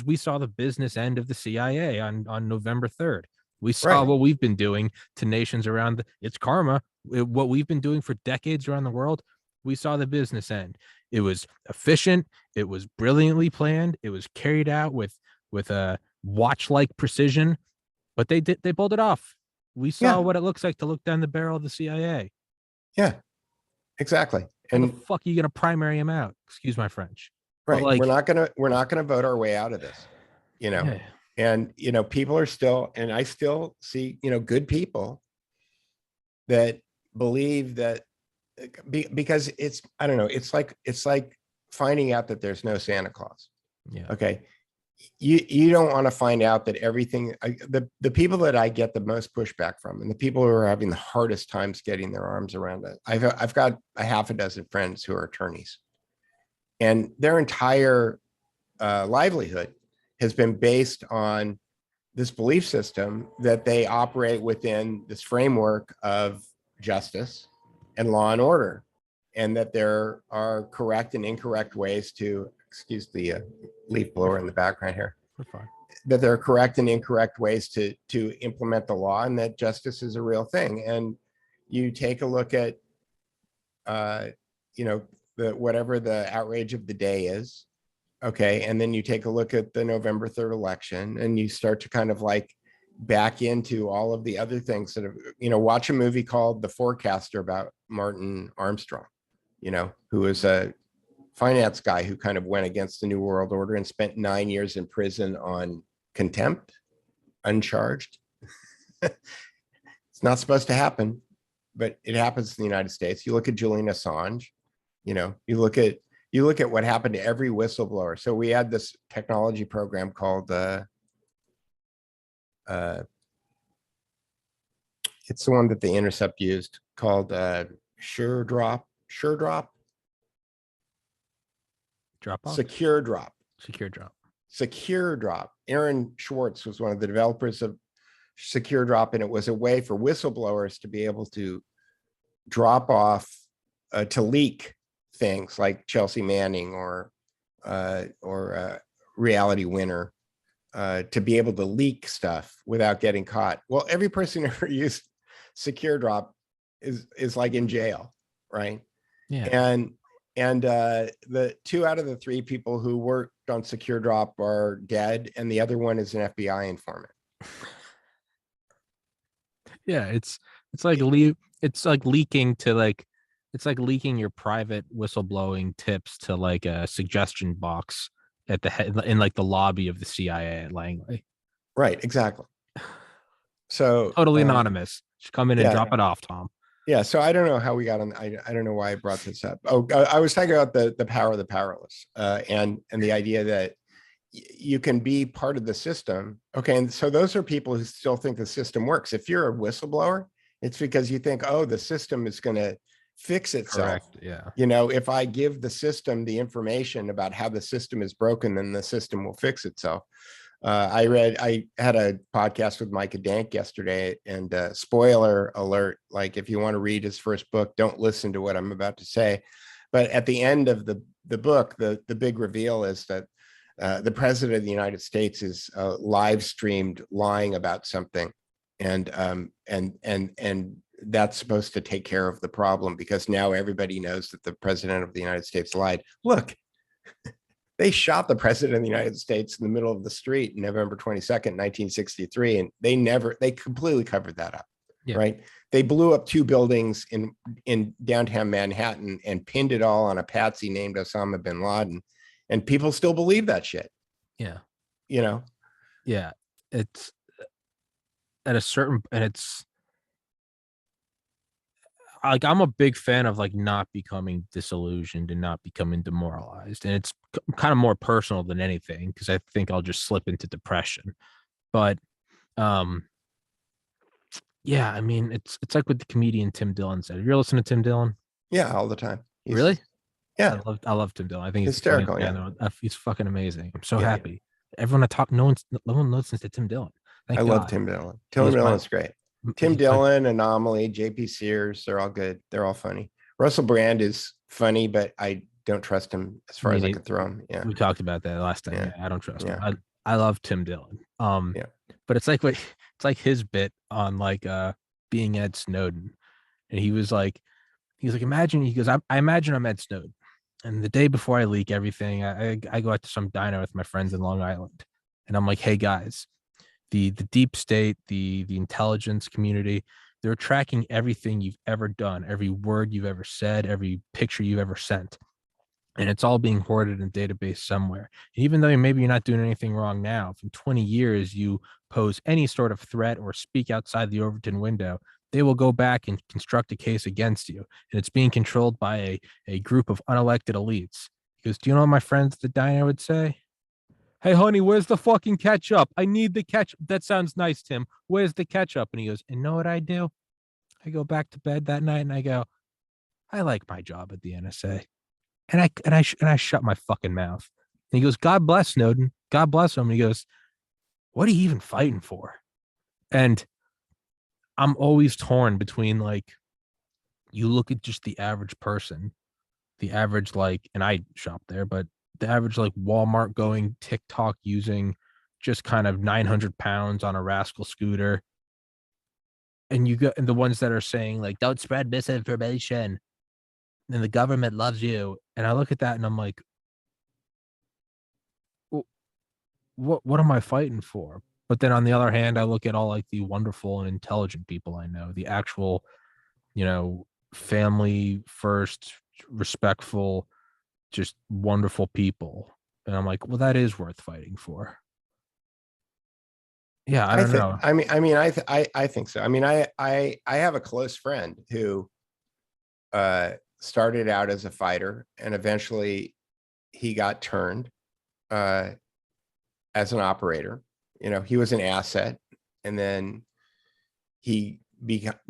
we saw the business end of the CIA on November 3rd. We saw what we've been doing to nations around it's karma. What we've been doing for decades around the world. We saw the business end. It was efficient. It was brilliantly planned. It was carried out with a watch-like precision, but they pulled it off. We saw what it looks like to look down the barrel of the CIA. Yeah, exactly. And the fuck are you gonna primary him out? Excuse my French. Right. Like, we're not gonna vote our way out of this. Yeah. And people are still, and I still see good people that believe that, because it's, I don't know, it's like finding out that there's no Santa Claus. Yeah. Okay. You don't want to find out that everything, the people that I get the most pushback from, and the people who are having the hardest times getting their arms around it, I've got a half a dozen friends who are attorneys, and their entire livelihood has been based on this belief system that they operate within this framework of justice and law and order, and that there are correct and incorrect ways to, excuse the leaf blower in the background here, that there are correct and incorrect ways to implement the law, and that justice is a real thing. And you take a look at, whatever the outrage of the day is, okay, and then you take a look at the November 3rd election, and you start to kind of like back into all of the other things that have, watch a movie called The Forecaster about Martin Armstrong, who is a finance guy who kind of went against the New World Order and spent 9 years in prison on contempt, uncharged. It's not supposed to happen, but it happens in the United States. You look at Julian Assange, you look at what happened to every whistleblower. So we had this technology program called it's the one that the Intercept used, called Secure Drop. Aaron Schwartz was one of the developers of Secure Drop, and it was a way for whistleblowers to be able to drop off, to leak things like Chelsea Manning or Reality Winner, to be able to leak stuff without getting caught. Well, every person who ever used Secure Drop is like in jail, right? Yeah. And the 2 out of the 3 people who worked on Secure Drop are dead, and the other one is an FBI informant. Yeah, it's like leaking to like, it's like leaking your private whistleblowing tips to like a suggestion box at the head in like the lobby of the CIA at Langley. Right, exactly. So totally anonymous. Just come in and drop it off, Tom. Yeah, so I don't know how we got on. I don't know why I brought this up. Oh, I was talking about the power of the powerless, and the idea that you can be part of the system. Okay, and so those are people who still think the system works. If you're a whistleblower, it's because you think, oh, the system is going to fix itself. Correct. Yeah. If I give the system the information about how the system is broken, then the system will fix itself. I had a podcast with Micah Dank yesterday, and spoiler alert, like if you want to read his first book, don't listen to what I'm about to say. But at the end of the book, the big reveal is that the president of the United States is live streamed lying about something. And that's supposed to take care of the problem, because now everybody knows that the president of the United States lied. Look, they shot the president of the United States in the middle of the street November 22nd, 1963. And they completely covered that up, right? They blew up 2 buildings in downtown Manhattan and pinned it all on a patsy named Osama bin Laden. And people still believe that shit. Yeah. Yeah. It's at a certain, and it's like, I'm a big fan of like not becoming disillusioned and not becoming demoralized. And it's kind of more personal than anything, because I think I'll just slip into depression. But yeah, I mean, it's like what the comedian Tim Dillon said. Have you ever listened to Tim Dillon? Yeah, all the time. Really? Yeah. I love Tim Dillon. I think he's hysterical. He's fucking amazing. I'm so happy. Everyone I talk, no one listens to Tim Dillon. I love Tim Dillon. Tim Dillon is great. Tim Dillon, Anomaly, JP Sears, they're all good. They're all funny. Russell Brand is funny, but I don't trust him as far as I can throw him. Yeah. We talked about that last time. Yeah. I don't trust him. I love Tim Dillon. But it's like his bit on like being Ed Snowden. And he was like, imagine, he goes, I imagine I'm Ed Snowden. And the day before I leak everything, I go out to some diner with my friends in Long Island. And I'm like, hey guys, the deep state, the intelligence community, they're tracking everything you've ever done, every word you've ever said, every picture you've ever sent. And it's all being hoarded in a database somewhere. And even though maybe you're not doing anything wrong now, if in 20 years you pose any sort of threat or speak outside the Overton window, they will go back and construct a case against you. And it's being controlled by a group of unelected elites. He goes, do you know what my friends at the diner would say? Hey, honey, where's the fucking ketchup? I need the ketchup. That sounds nice, Tim. Where's the ketchup? And he goes, and know what I do? I go back to bed that night and I go, I like my job at the NSA. And I shut my fucking mouth. And he goes, God bless Snowden. God bless him. And he goes, what are you even fighting for? And I'm always torn between like, you look at just the average person, the average, like, and I shop there, but the average, like, Walmart going, TikTok using, just kind of 900 pounds on a rascal scooter. And you got, and the ones that are saying, like, don't spread misinformation and the government loves you. And I look at that and I'm like, "Wh- what am I fighting for?" But then on the other hand, I look at all like the wonderful and intelligent people I know, the actual, you know, family first, respectful, just wonderful people. And I'm like, well, that is worth fighting for. Yeah, I I don't think, know. I think so. I mean, I have a close friend who started out as a fighter and eventually he got turned uh, as an operator. You know, he was an asset, and then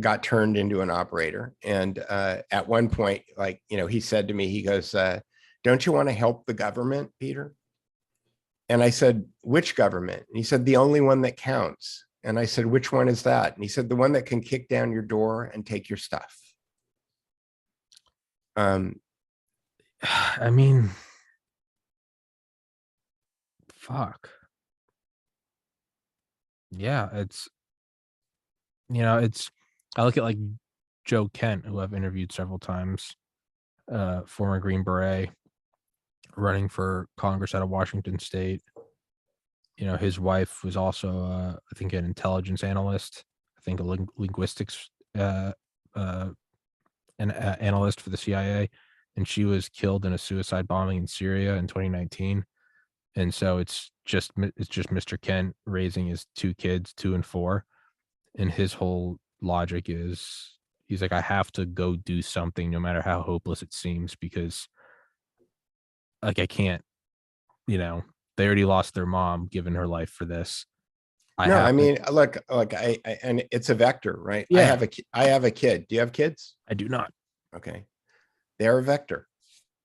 got turned into an operator. And at one point, like, you know, he said to me, he goes, "Don't you want to help the government, Peter?" And I said, "Which government?" And he said, "The only one that counts." And I said, "Which one is that?" And he said, "The one that can kick down your door and take your stuff." Um, I mean, fuck. Yeah, it's, it's, I look at like Joe Kent, who I've interviewed several times, former Green Beret, running for Congress out of Washington State. His wife was also, I think, an intelligence analyst. I think a linguistics uh, an analyst for the CIA, and she was killed in a suicide bombing in Syria in 2019. And so it's just Mr. Kent raising his two kids, 2 and 4, and his whole logic is he's like, I have to go do something no matter how hopeless it seems, because like I can't, you know, they already lost their mom, giving her life for this. I no, I have to. mean, look, and it's a vector, right? Yeah, I have a kid. Do you have kids? I do not. Okay. They're a vector.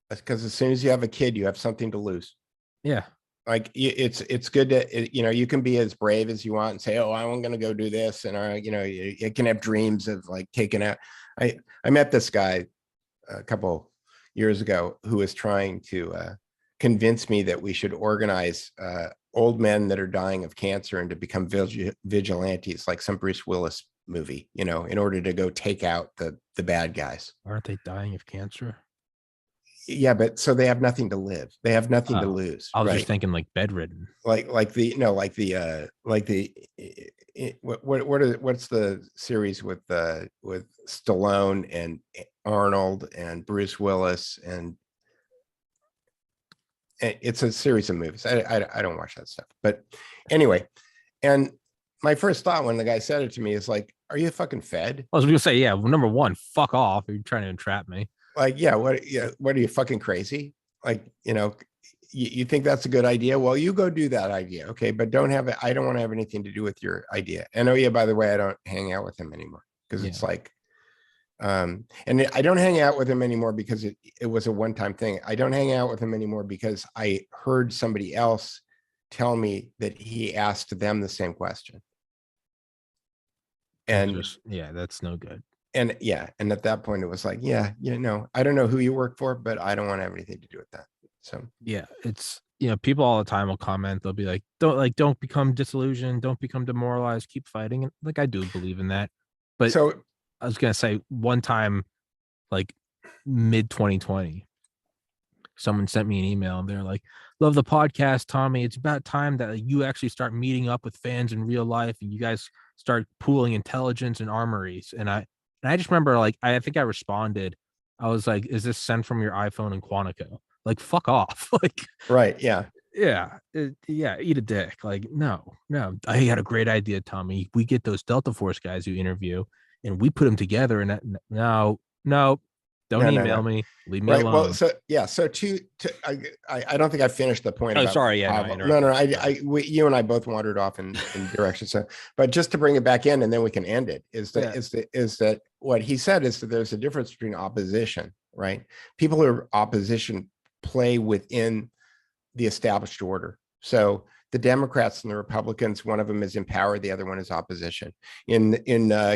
That's because as soon as you have a kid, you have something to lose. Yeah, Like it's good to, you know, you can be as brave as you want and say, "Oh, I'm going to go do this," and you know, you can have dreams of like taking out. I met this guy a couple years ago who was trying to convince me that we should organize old men that are dying of cancer and to become vigilantes, like some Bruce Willis movie, you know, in order to go take out the bad guys. aren't they dying of cancer? Yeah, but so they have nothing to live. They have nothing to Oh, lose, I was just right? thinking like bedridden. Like the no, like the what's the series with Stallone and Arnold and Bruce Willis, and it's a series of movies. I don't watch that stuff, but anyway. And my first thought when the guy said it to me is like, "Are you fucking fed?" I was gonna say, yeah. Well, number one, fuck off. You're trying to entrap me. Like, yeah, what are you, fucking crazy? Like, you know, you think that's a good idea? Well, you go do that idea, okay? But don't have it. I don't want to have anything to do with your idea. And oh yeah, by the way, I don't hang out with him anymore because it's Yeah, like, and I don't hang out with him anymore because it was a one-time thing. I don't hang out with him anymore because I heard somebody else tell me that he asked them the same question. and And just, yeah, that's no good. yeah, and at that point it was like, yeah, you know, I don't know who you work for, but I don't want to have anything to do with that. So Yeah, it's, people all the time will comment. They'll be like, don't become disillusioned, don't become demoralized, keep fighting. And like, I do believe in that. But so I was gonna say, one time, like mid 2020, someone sent me an email and they're like, "Love the podcast, Tommy. It's about time that you actually start meeting up with fans in real life and you guys start pooling intelligence and armories." And I just remember, like, I think I responded. I was like, "Is this sent from your iPhone in Quantico?" Like, fuck off. Like, right, yeah. yeah, yeah, eat a dick. Like, no, no. I had a great idea, Tommy. We get those Delta Force guys you interview and we put them together. And no, no, don't No, no, email no. me. Leave me Right. Well, alone. so yeah, so I don't think I finished the point Oh, about sorry. Yeah, no, I Pavel. No, no, interrupted. Sorry. you and I both wandered off in directions. So, but just to bring it back in, and then we can end it. Yeah. Is that what he said? Is that there's a difference between opposition, right? People who are opposition play within the established order. So the Democrats and the Republicans, one of them is in power, the other one is opposition. In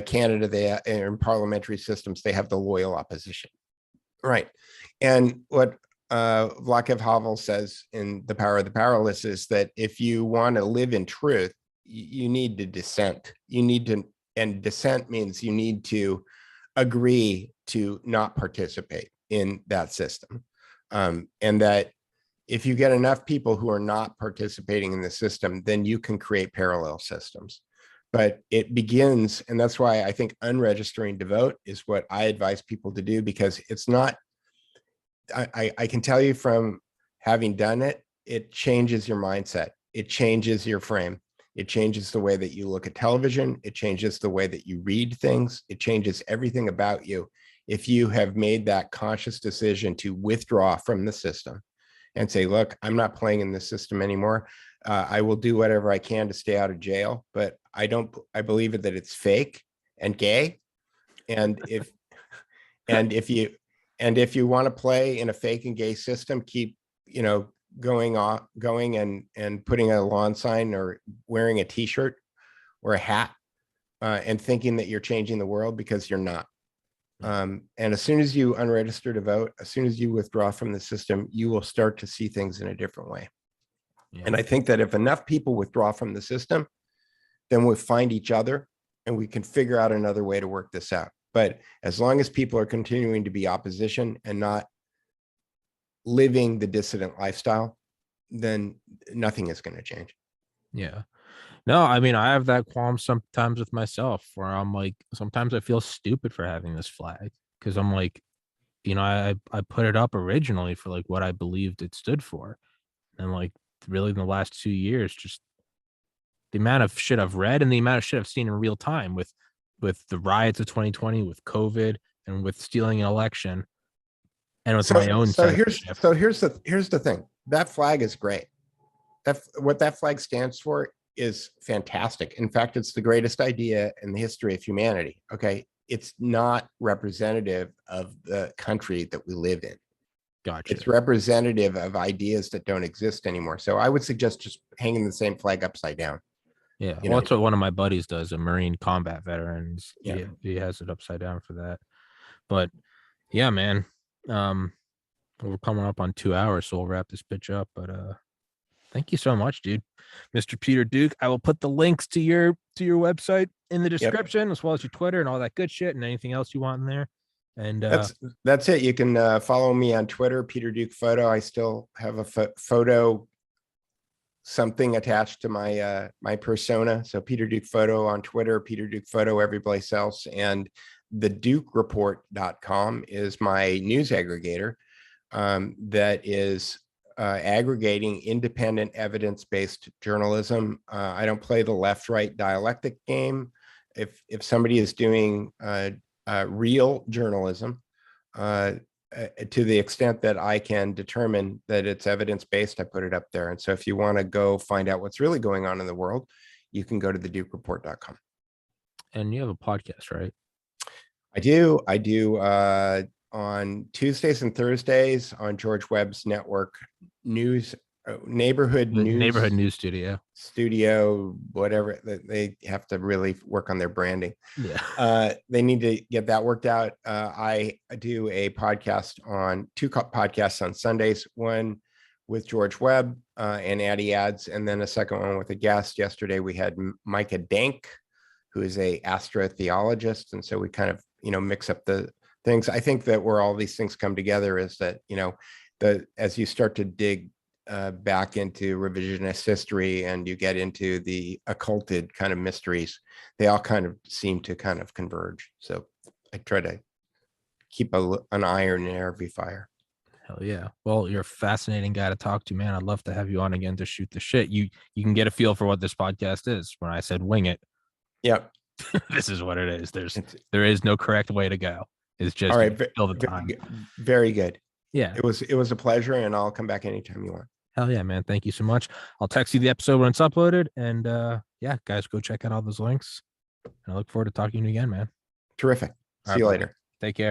Canada, they in parliamentary systems, they have the loyal opposition. Right. And what Václav Havel says in The Power of the Powerless is that if you want to live in truth, you need to dissent. You need to, and dissent means you need to agree to not participate in that system. And that if you get enough people who are not participating in the system, then you can create parallel systems. But it begins, and that's why I think unregistering to vote is what I advise people to do, because it's not, I can tell you from having done it, it changes your mindset. It changes your frame. It changes the way that you look at television. It changes the way that you read things. It changes everything about you if you have made that conscious decision to withdraw from the system and say, look, I'm not playing in this system anymore. I will do whatever I can to stay out of jail, but I believe that it's fake and gay. And if you want to play in a fake and gay system, keep, going and putting a lawn sign or wearing a t-shirt or a hat and thinking that you're changing the world, because you're not. And as soon as you unregister to vote, as soon as you withdraw from the system, you will start to see things in a different way. Yeah. And I think that if enough people withdraw from the system, then we'll find each other and we can figure out another way to work this out. But as long as people are continuing to be opposition and not living the dissident lifestyle, then nothing is going to change. Yeah. No, I mean, I have that qualm sometimes with myself where I'm like, sometimes I feel stupid for having this flag, because I'm like, I put it up originally for like what I believed it stood for. And like really in the last 2 years, just the amount of shit I've read and the amount of shit I've seen in real time with the riots of 2020, with COVID, and with stealing an election, and with my own. Here's the thing. That flag is great. What that flag stands for is fantastic. In fact, it's the greatest idea in the history of humanity. Okay. It's not representative of the country that we live in. Gotcha. It's representative of ideas that don't exist anymore. So I would suggest just hanging the same flag upside down. Yeah. Well, that's what one of my buddies does, a Marine combat veteran. Yeah. He has it upside down for that. But yeah, man. We're coming up on 2 hours, so we'll wrap this bitch up. But thank you so much, dude. Mr. Peter Duke. I will put the links to your website in the description, as well as your Twitter and all that good shit and anything else you want in there. And that's it. You can follow me on Twitter, Peter Duke Photo. I still have a photo something attached to my my persona. So Peter Duke Photo on Twitter, Peter Duke Photo every place else. And the DukeReport.com is my news aggregator that is aggregating independent evidence-based journalism. I don't play the left-right dialectic game. If somebody is doing real journalism, to the extent that I can determine that it's evidence-based, I put it up there. And so if you want to go find out what's really going on in the world, you can go to the DukeReport.com. And you have a podcast, right? I do on Tuesdays and Thursdays on George Webb's network, neighborhood news studio, whatever. They have to really work on their branding. Yeah. They need to get that worked out. I do a podcast on two podcasts on Sundays, one with George Webb and Addie Ads, and then a second one with a guest. Yesterday we had Micah Dank, who is a astrotheologist, and so we kind of mix up the things. I think that where all these things come together is that as you start to dig back into revisionist history and you get into the occulted kind of mysteries, they all kind of seem to kind of converge. So I try to keep an iron in every fire. Hell yeah. Well, you're a fascinating guy to talk to, man. I'd love to have you on again to shoot the shit. You can get a feel for what this podcast is. When I said wing it, yep. This is what it is. There is no correct way to go. It's just all right. fill the time. Very good. Yeah. It was a pleasure, and I'll come back anytime you want. Hell yeah, man. Thank you so much. I'll text you the episode when it's uploaded. And yeah, guys, go check out all those links. And I look forward to talking to you again, man. Terrific. See you later. Take care.